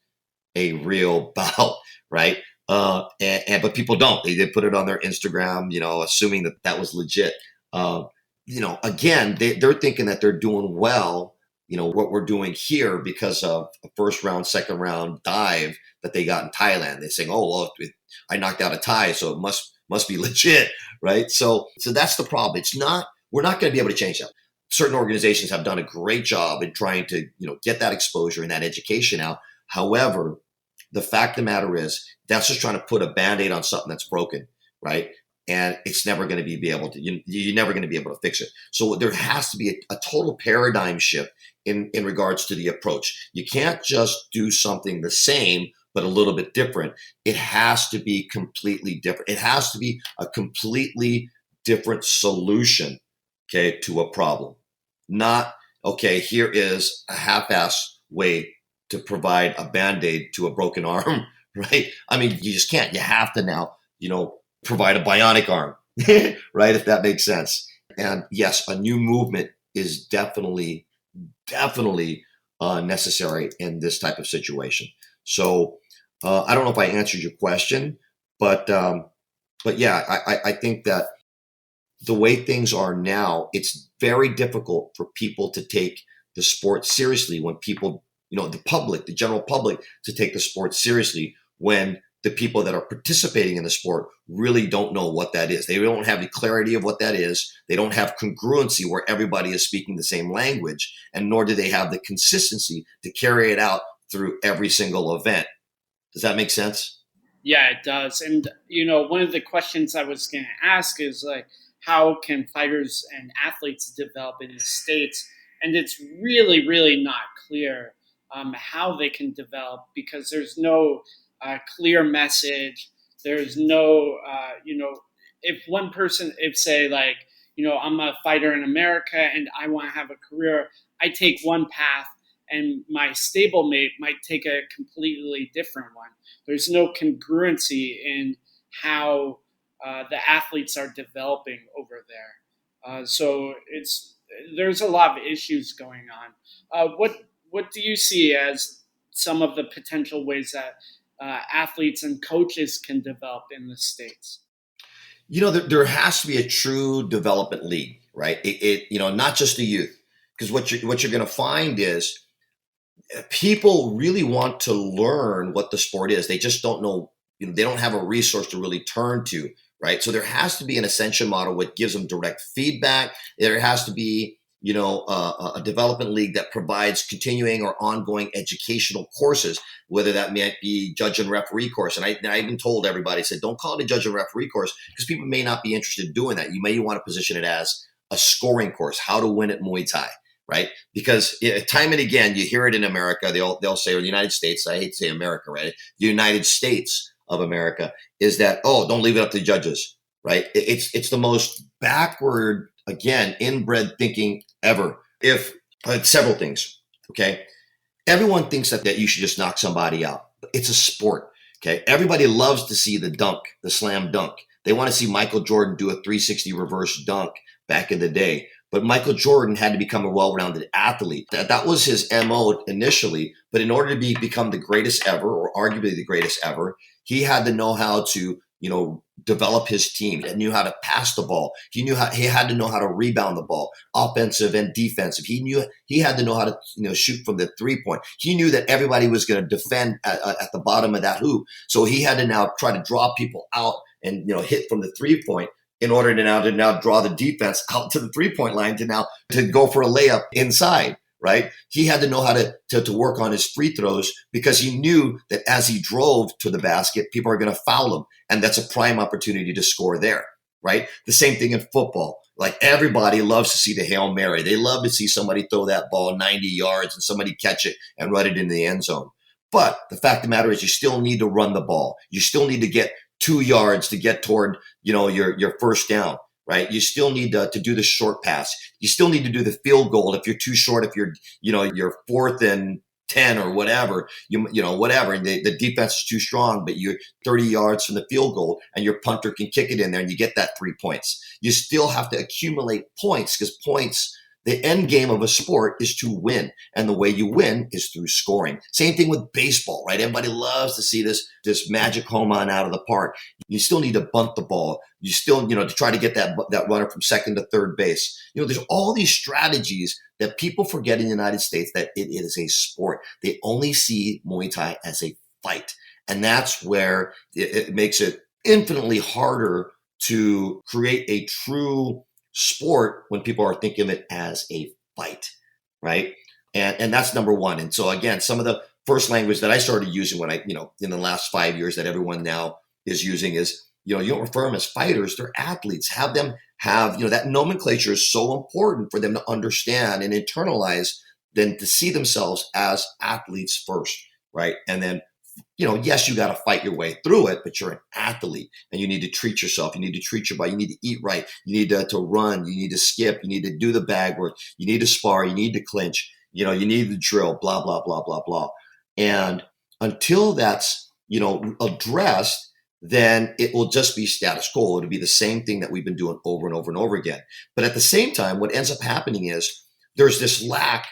[SPEAKER 2] a real bout, right? But people don't. They put it on their Instagram, assuming that was legit. Again, they're thinking that they're doing well, what we're doing here because of a first round, second round dive that they got in Thailand. They're saying, oh, well, I knocked out a Thai, so it must be legit, right? So that's the problem. We're not going to be able to change that. Certain organizations have done a great job in trying to, get that exposure and that education out. However, the fact of the matter is that's just trying to put a Band-Aid on something that's broken, right? And it's never going to be able to, you're never going to be able to fix it. So there has to be a total paradigm shift in regards to the approach. You can't just do something the same, but a little bit different. It has to be completely different. It has to be a completely different solution, okay, to a problem. Not, okay, here is a half-ass way to provide a Band-Aid to a broken arm, right? I mean, you just can't. You have to now, provide a bionic arm, right? If that makes sense. And yes, a new movement is definitely necessary in this type of situation. So I don't know if I answered your question, but yeah, I think that the way things are now, it's very difficult for people to take the sport seriously when people, the general public, to take the sport seriously when the people that are participating in the sport really don't know what that is. They don't have the clarity of what that is. They don't have congruency where everybody is speaking the same language, and nor do they have the consistency to carry it out through every single event. Does that make sense?
[SPEAKER 1] Yeah, it does. And, one of the questions I was going to ask is like, how can fighters and athletes develop in the States? And it's really, really not clear how they can develop because there's no clear message. There's no, if one person, if say like, I'm a fighter in America and I want to have a career, I take one path and my stablemate might take a completely different one. There's no congruency in how the athletes are developing over there. So there's a lot of issues going on. What do you see as some of the potential ways that athletes and coaches can develop in the States?
[SPEAKER 2] There has to be a true development league, right? Not just the youth, because what you're going to find is people really want to learn what the sport is. They just don't know, they don't have a resource to really turn to, right? So there has to be an ascension model which gives them direct feedback. There has to be, a development league that provides continuing or ongoing educational courses, whether that might be judge and referee course. And I even told everybody, I said, don't call it a judge and referee course because people may not be interested in doing that. You may want to position it as a scoring course, how to win at Muay Thai. Right? Because time and again, you hear it in America. They'll say, or the United States, I hate to say America, right? The United States of America is that, oh, don't leave it up to the judges, right? It's the most backward, again, inbred thinking ever. If several things, okay? Everyone thinks that you should just knock somebody out. It's a sport, okay? Everybody loves to see the dunk, the slam dunk. They want to see Michael Jordan do a 360 reverse dunk back in the day. But Michael Jordan had to become a well-rounded athlete. That was his MO initially. But in order to become the greatest ever, or arguably the greatest ever, he had to know how to, develop his team. He knew how to pass the ball. He had to know how to rebound the ball, offensive and defensive. He had to know how to, shoot from the 3-point. He knew that everybody was going to defend at the bottom of that hoop. So he had to now try to draw people out and, hit from the 3-point. In order to now draw the defense out to the 3-point line to go for a layup inside, right? He had to know how to work on his free throws because he knew that as he drove to the basket, people are going to foul him. And that's a prime opportunity to score there, right? The same thing in football. Like everybody loves to see the Hail Mary. They love to see somebody throw that ball 90 yards and somebody catch it and run it in the end zone. But the fact of the matter is you still need to run the ball. You still need to get 2 yards to get toward, your first down, right? You still need to do the short pass. You still need to do the field goal if you're too short, if you're 4th and 10 or whatever, whatever. And the defense is too strong, but you're 30 yards from the field goal and your punter can kick it in there and you get that 3 points. You still have to accumulate points because points, the end game of a sport is to win. And the way you win is through scoring. Same thing with baseball, right? Everybody loves to see this magic home run out of the park. You still need to bunt the ball. You still, to try to get that runner from second to third base. There's all these strategies that people forget in the United States that it is a sport. They only see Muay Thai as a fight. And that's where it makes it infinitely harder to create a true sport when people are thinking of it as a fight, right? And that's number one. And so again, some of the first language that I started using when in the last 5 years that everyone now is using is, you don't refer them as fighters, they're athletes. Have them have, that nomenclature is so important for them to understand and internalize, then to see themselves as athletes first, right? And then yes, you got to fight your way through it, but you're an athlete and you need to treat yourself. You need to treat your body. You need to eat right. You need to run. You need to skip. You need to do the bag work. You need to spar. You need to clinch. You need to drill, blah, blah, blah, blah, blah. And until that's, addressed, then it will just be status quo. It'll be the same thing that we've been doing over and over and over again. But at the same time, what ends up happening is there's this lack,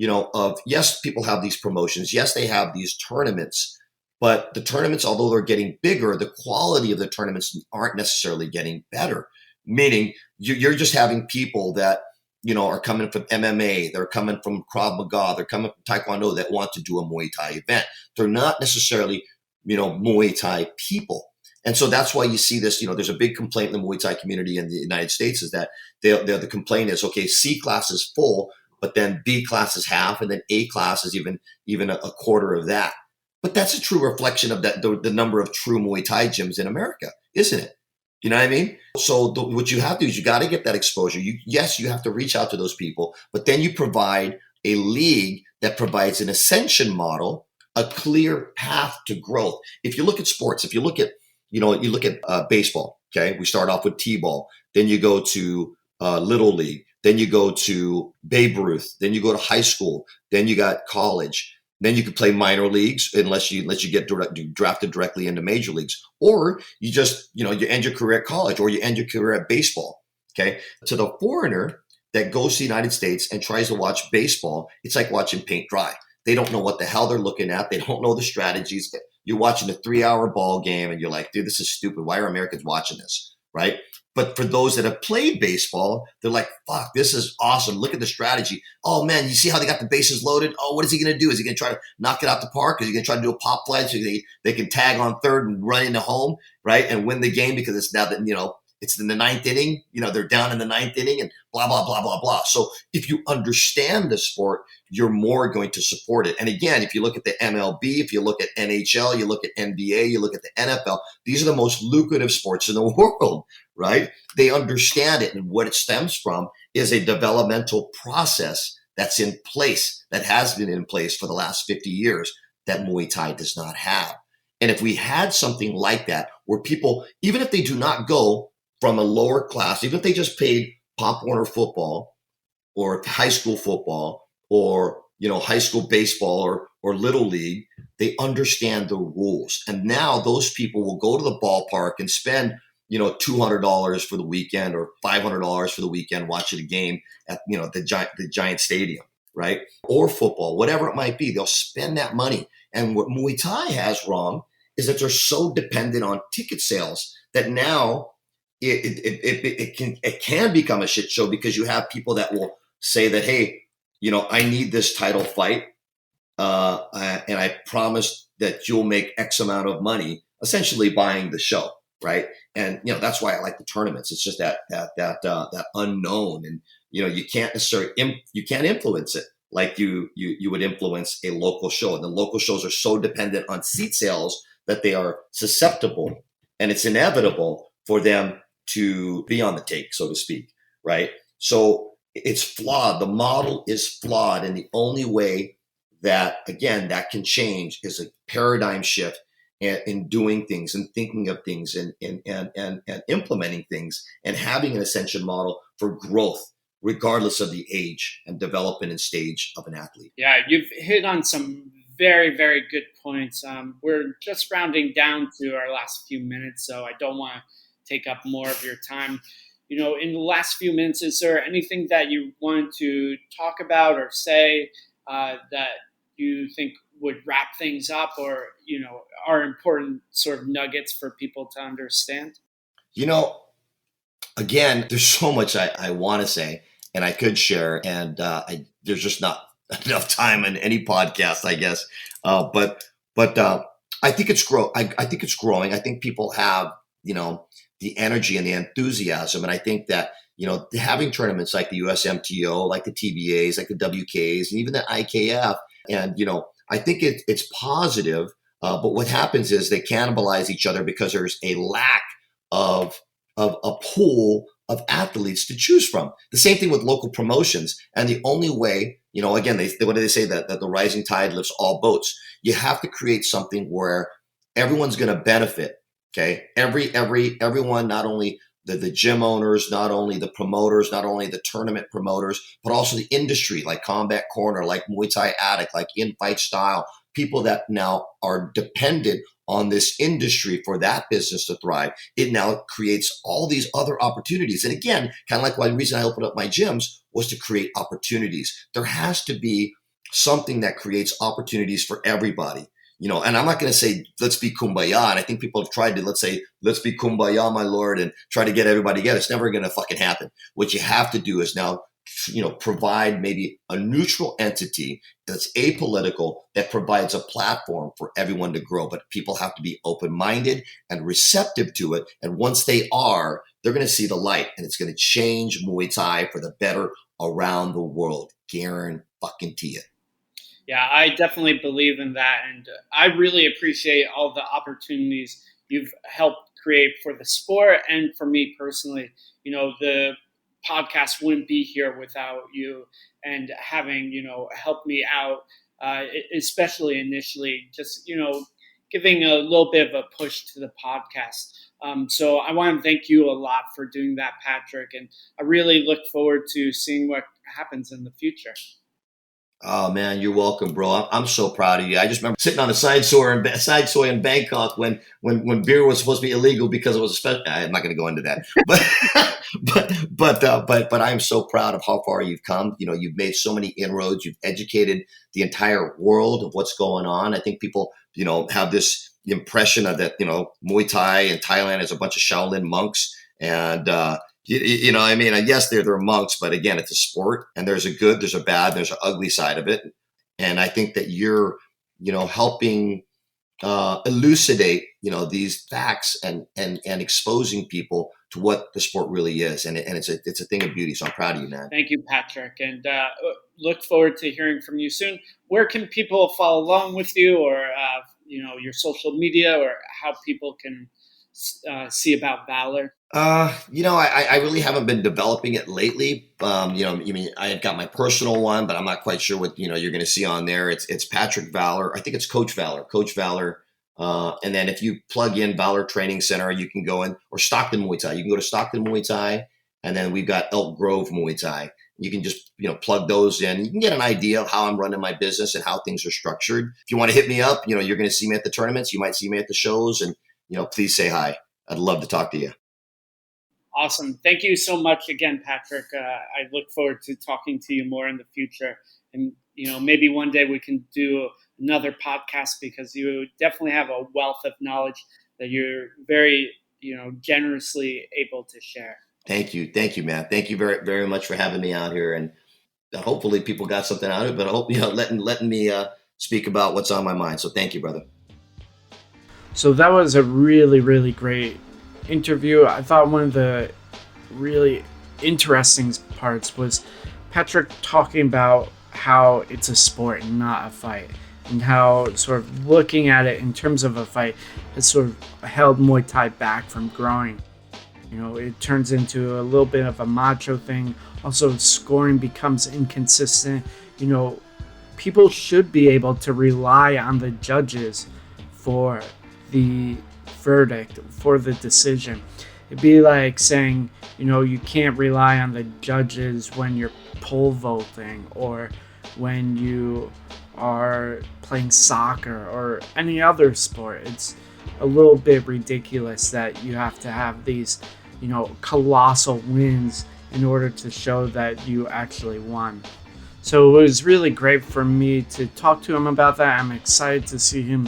[SPEAKER 2] of, yes, people have these promotions. Yes, they have these tournaments. But the tournaments, although they're getting bigger, the quality of the tournaments aren't necessarily getting better. Meaning you're just having people that, are coming from MMA, they're coming from Krav Maga, they're coming from Taekwondo that want to do a Muay Thai event. They're not necessarily, Muay Thai people. And so that's why you see this, there's a big complaint in the Muay Thai community in the United States is that the complaint is, okay, C class is full, but then B class is half, and then A class is even a quarter of that. But that's a true reflection of the number of true Muay Thai gyms in America, isn't it? You know what I mean? So what you have to do is you got to get that exposure. Yes, you have to reach out to those people, but then you provide a league that provides an ascension model, a clear path to growth. If you look at sports, if you look at, baseball, okay, we start off with T-ball, then you go to Little League, Then you go to Babe Ruth. Then you go to high school. Then you got college. Then you can play minor leagues unless you get drafted directly into major leagues, or you just you end your career at college, or you end your career at baseball. Okay, to the foreigner that goes to the United States and tries to watch baseball, it's like watching paint dry. They don't know what the hell they're looking at. They don't know the strategies. You're watching a 3-hour ball game and you're like, dude, this is stupid. Why are Americans watching this? Right? But for those that have played baseball, they're like, fuck, this is awesome. Look at the strategy. Oh, man, you see how they got the bases loaded? Oh, what is he going to do? Is he going to try to knock it out the park? Is he going to try to do a pop fly so they can tag on third and run into home, right, and win the game because it's now that, it's in the ninth inning, they're down in the ninth inning and blah, blah, blah, blah, blah. So if you understand the sport, you're more going to support it. And again, if you look at the MLB, if you look at NHL, you look at NBA, you look at the NFL, these are the most lucrative sports in the world, right? They understand it. And what it stems from is a developmental process that's in place, that has been in place for the last 50 years that Muay Thai does not have. And if we had something like that where people, even if they do not go from a lower class, even if they just paid Pop Warner football or high school football or, high school baseball or little league, they understand the rules. And now those people will go to the ballpark and spend, $200 for the weekend or $500 for the weekend watching a game at, the Giant Stadium, right? Or football, whatever it might be. They'll spend that money. And what Muay Thai has wrong is that they're so dependent on ticket sales that now it can become a shit show because you have people that will say that, hey, I need this title fight, and I promise that you'll make X amount of money, essentially buying the show, right? And that's why I like the tournaments. It's just that unknown, and you can't necessarily you can't influence it like you would influence a local show. And the local shows are so dependent on seat sales that they are susceptible, and it's inevitable for them to be on the take, so to speak, right? So it's flawed. The model is flawed. And the only way that, again, that can change is a paradigm shift in doing things and thinking of things and implementing things and having an ascension model for growth, regardless of the age and development and stage of an athlete.
[SPEAKER 1] Yeah, you've hit on some very, very good points. We're just rounding down to our last few minutes, so I don't want to take up more of your time. In the last few minutes, is there anything that you wanted to talk about or say that you think would wrap things up, or are important sort of nuggets for people to understand?
[SPEAKER 2] Again, there's so much I want to say and I could share, and there's just not enough time in any podcast, I guess. But I think it's I think it's growing. I think people have the energy and the enthusiasm. And I think that, having tournaments like the USMTO, like the TBAs, like the WKs, and even the IKF, and, I think it's positive. But what happens is they cannibalize each other because there's a lack of a pool of athletes to choose from. The same thing with local promotions. And the only way, again, what do they say? That the rising tide lifts all boats. You have to create something where everyone's going to benefit. Okay. Everyone, not only the gym owners, not only the promoters, not only the tournament promoters, but also the industry like Combat Corner, like Muay Thai Addict, like In Fight Style, people that now are dependent on this industry for that business to thrive. It now creates all these other opportunities. And again, kind of like the reason I opened up my gyms was to create opportunities. There has to be something that creates opportunities for everybody. And I'm not going to say, let's be kumbaya. And I think people have tried to, let's be kumbaya, my Lord, and try to get everybody together. It's never going to fucking happen. What you have to do is now, provide maybe a neutral entity that's apolitical that provides a platform for everyone to grow. But people have to be open-minded and receptive to it. And once they are, they're going to see the light, and it's going to change Muay Thai for the better around the world. Guarantee it.
[SPEAKER 1] Yeah, I definitely believe in that. And I really appreciate all the opportunities you've helped create for the sport and for me personally. The podcast wouldn't be here without you and having, helped me out, especially initially, just, giving a little bit of a push to the podcast. So I want to thank you a lot for doing that, Patrick. And I really look forward to seeing what happens in the future.
[SPEAKER 2] Oh man, you're welcome, bro. I'm so proud of you. I just remember sitting on a side soy in Bangkok when beer was supposed to be illegal because it was a special. I'm not going to go into that, but I'm so proud of how far you've come. You know, you've made so many inroads. You've educated the entire world of what's going on. I think people, have this impression of that. Muay Thai in Thailand is a bunch of Shaolin monks, and I mean, yes, they're monks, but again, it's a sport, and there's a good, there's a bad, there's an ugly side of it. And I think that you're, helping elucidate, these facts and exposing people to what the sport really is. And it's a thing of beauty. So I'm proud of you, man.
[SPEAKER 1] Thank you, Patrick. And look forward to hearing from you soon. Where can people follow along with you, or, your social media, or how people can see about Valor?
[SPEAKER 2] I really haven't been developing it lately. I had got my personal one, but I'm not quite sure what, you're going to see on there. It's Patrick Valor. I think it's Coach Valor. And then if you plug in Valor Training Center, you can go in, or Stockton Muay Thai. You can go to Stockton Muay Thai, and then we've got Elk Grove Muay Thai. You can just, plug those in. You can get an idea of how I'm running my business and how things are structured. If you want to hit me up, you're going to see me at the tournaments. You might see me at the shows, and, please say hi. I'd love to talk to you.
[SPEAKER 1] Awesome. Thank you so much again, Patrick. I look forward to talking to you more in the future. And, maybe one day we can do another podcast, because you definitely have a wealth of knowledge that you're very, generously able to share.
[SPEAKER 2] Thank you. Thank you, Matt. Thank you very, very much for having me out here. And hopefully people got something out of it, but I hope, letting me speak about what's on my mind. So thank you, brother.
[SPEAKER 1] So that was a really, really great interview. I thought one of the really interesting parts was Patrick talking about how it's a sport and not a fight, and how sort of looking at it in terms of a fight has sort of held Muay Thai back from growing. It turns into a little bit of a macho thing. Also, scoring becomes inconsistent. People should be able to rely on the judges for the verdict, for the decision. It'd be like saying, you can't rely on the judges when you're pole vaulting, or when you are playing soccer or any other sport. It's a little bit ridiculous that you have to have these, colossal wins in order to show that you actually won. So it was really great for me to talk to him about that. I'm excited to see him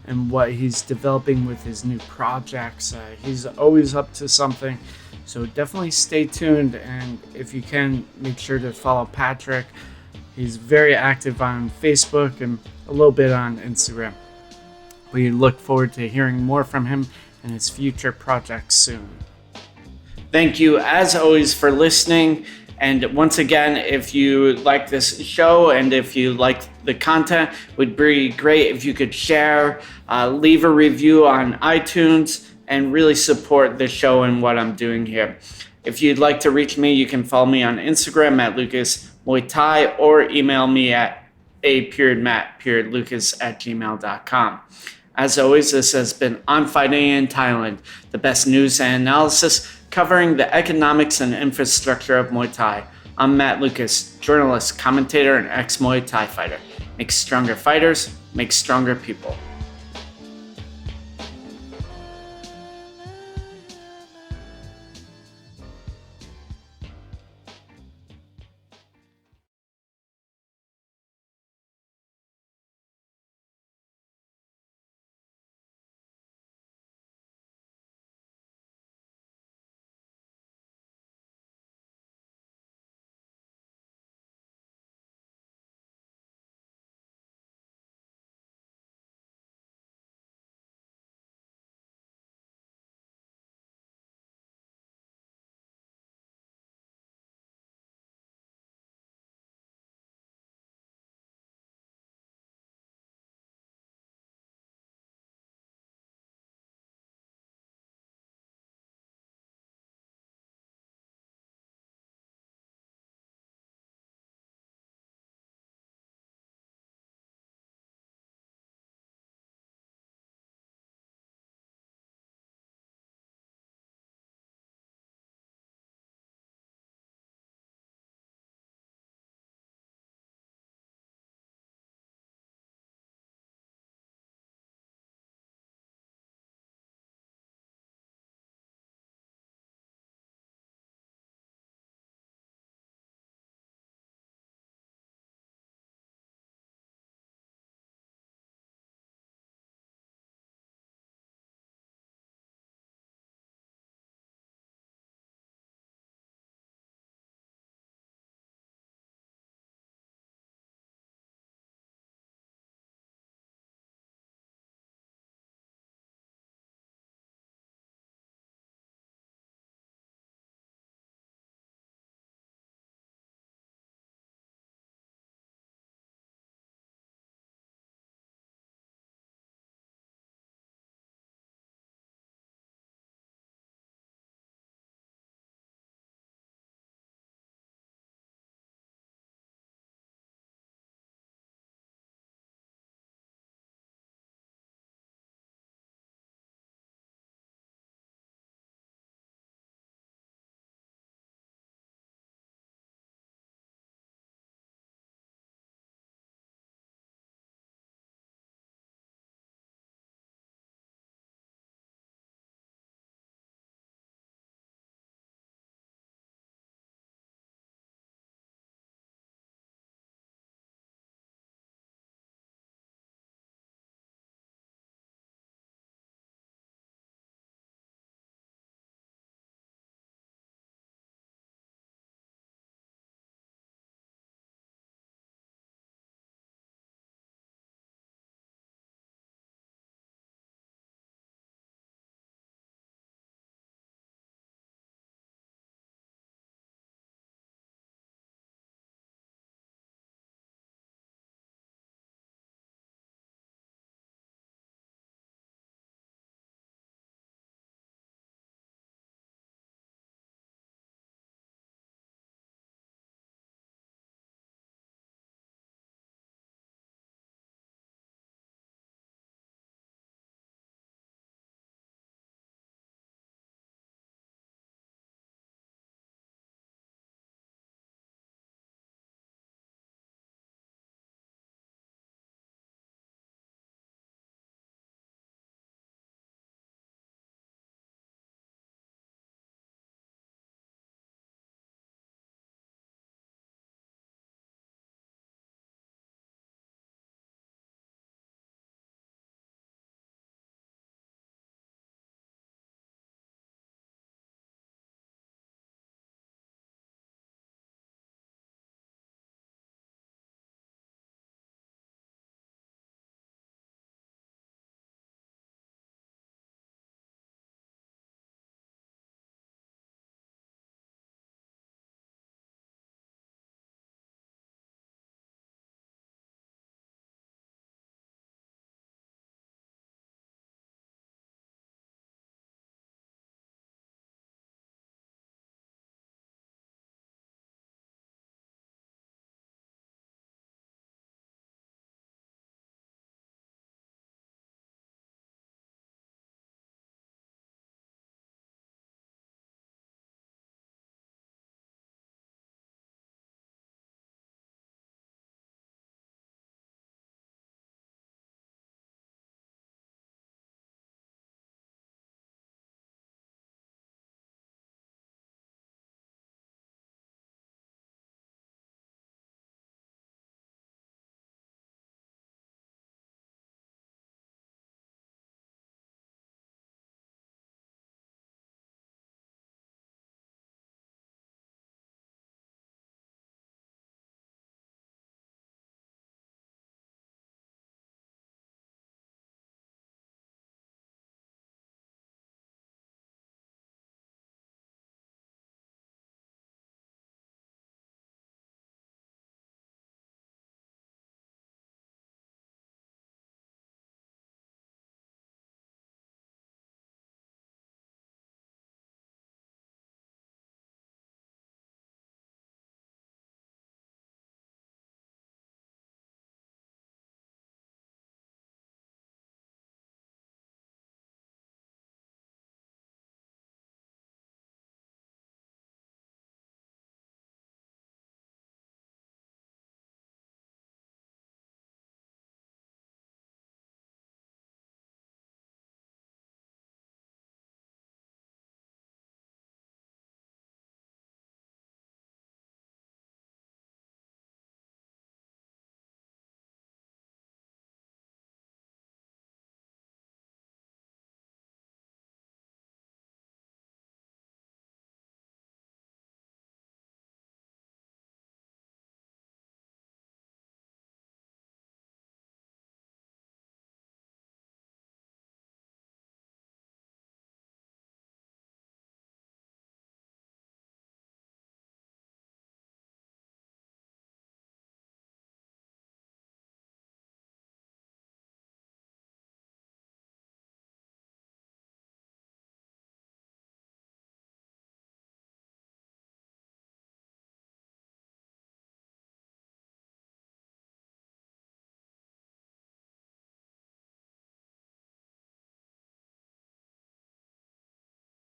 [SPEAKER 1] and what he's developing with his new projects. He's always up to something, so definitely stay tuned. And if you can, make sure to follow Patrick. He's very active on Facebook and a little bit on Instagram. We look forward to hearing more from him and his future projects soon. Thank you, as always, for listening. And once again, if you like this show and if you like the content, it would be great if you could share, leave a review on iTunes, and really support the show and what I'm doing here. If you'd like to reach me, you can follow me on Instagram at Lucas Muay Thai, or email me at a.matt.lucas@gmail.com. As always, this has been On Fighting in Thailand, the best news and analysis covering the economics and infrastructure of Muay Thai. I'm Matt Lucas, journalist, commentator, and ex-Muay Thai fighter. Make stronger fighters, make stronger people.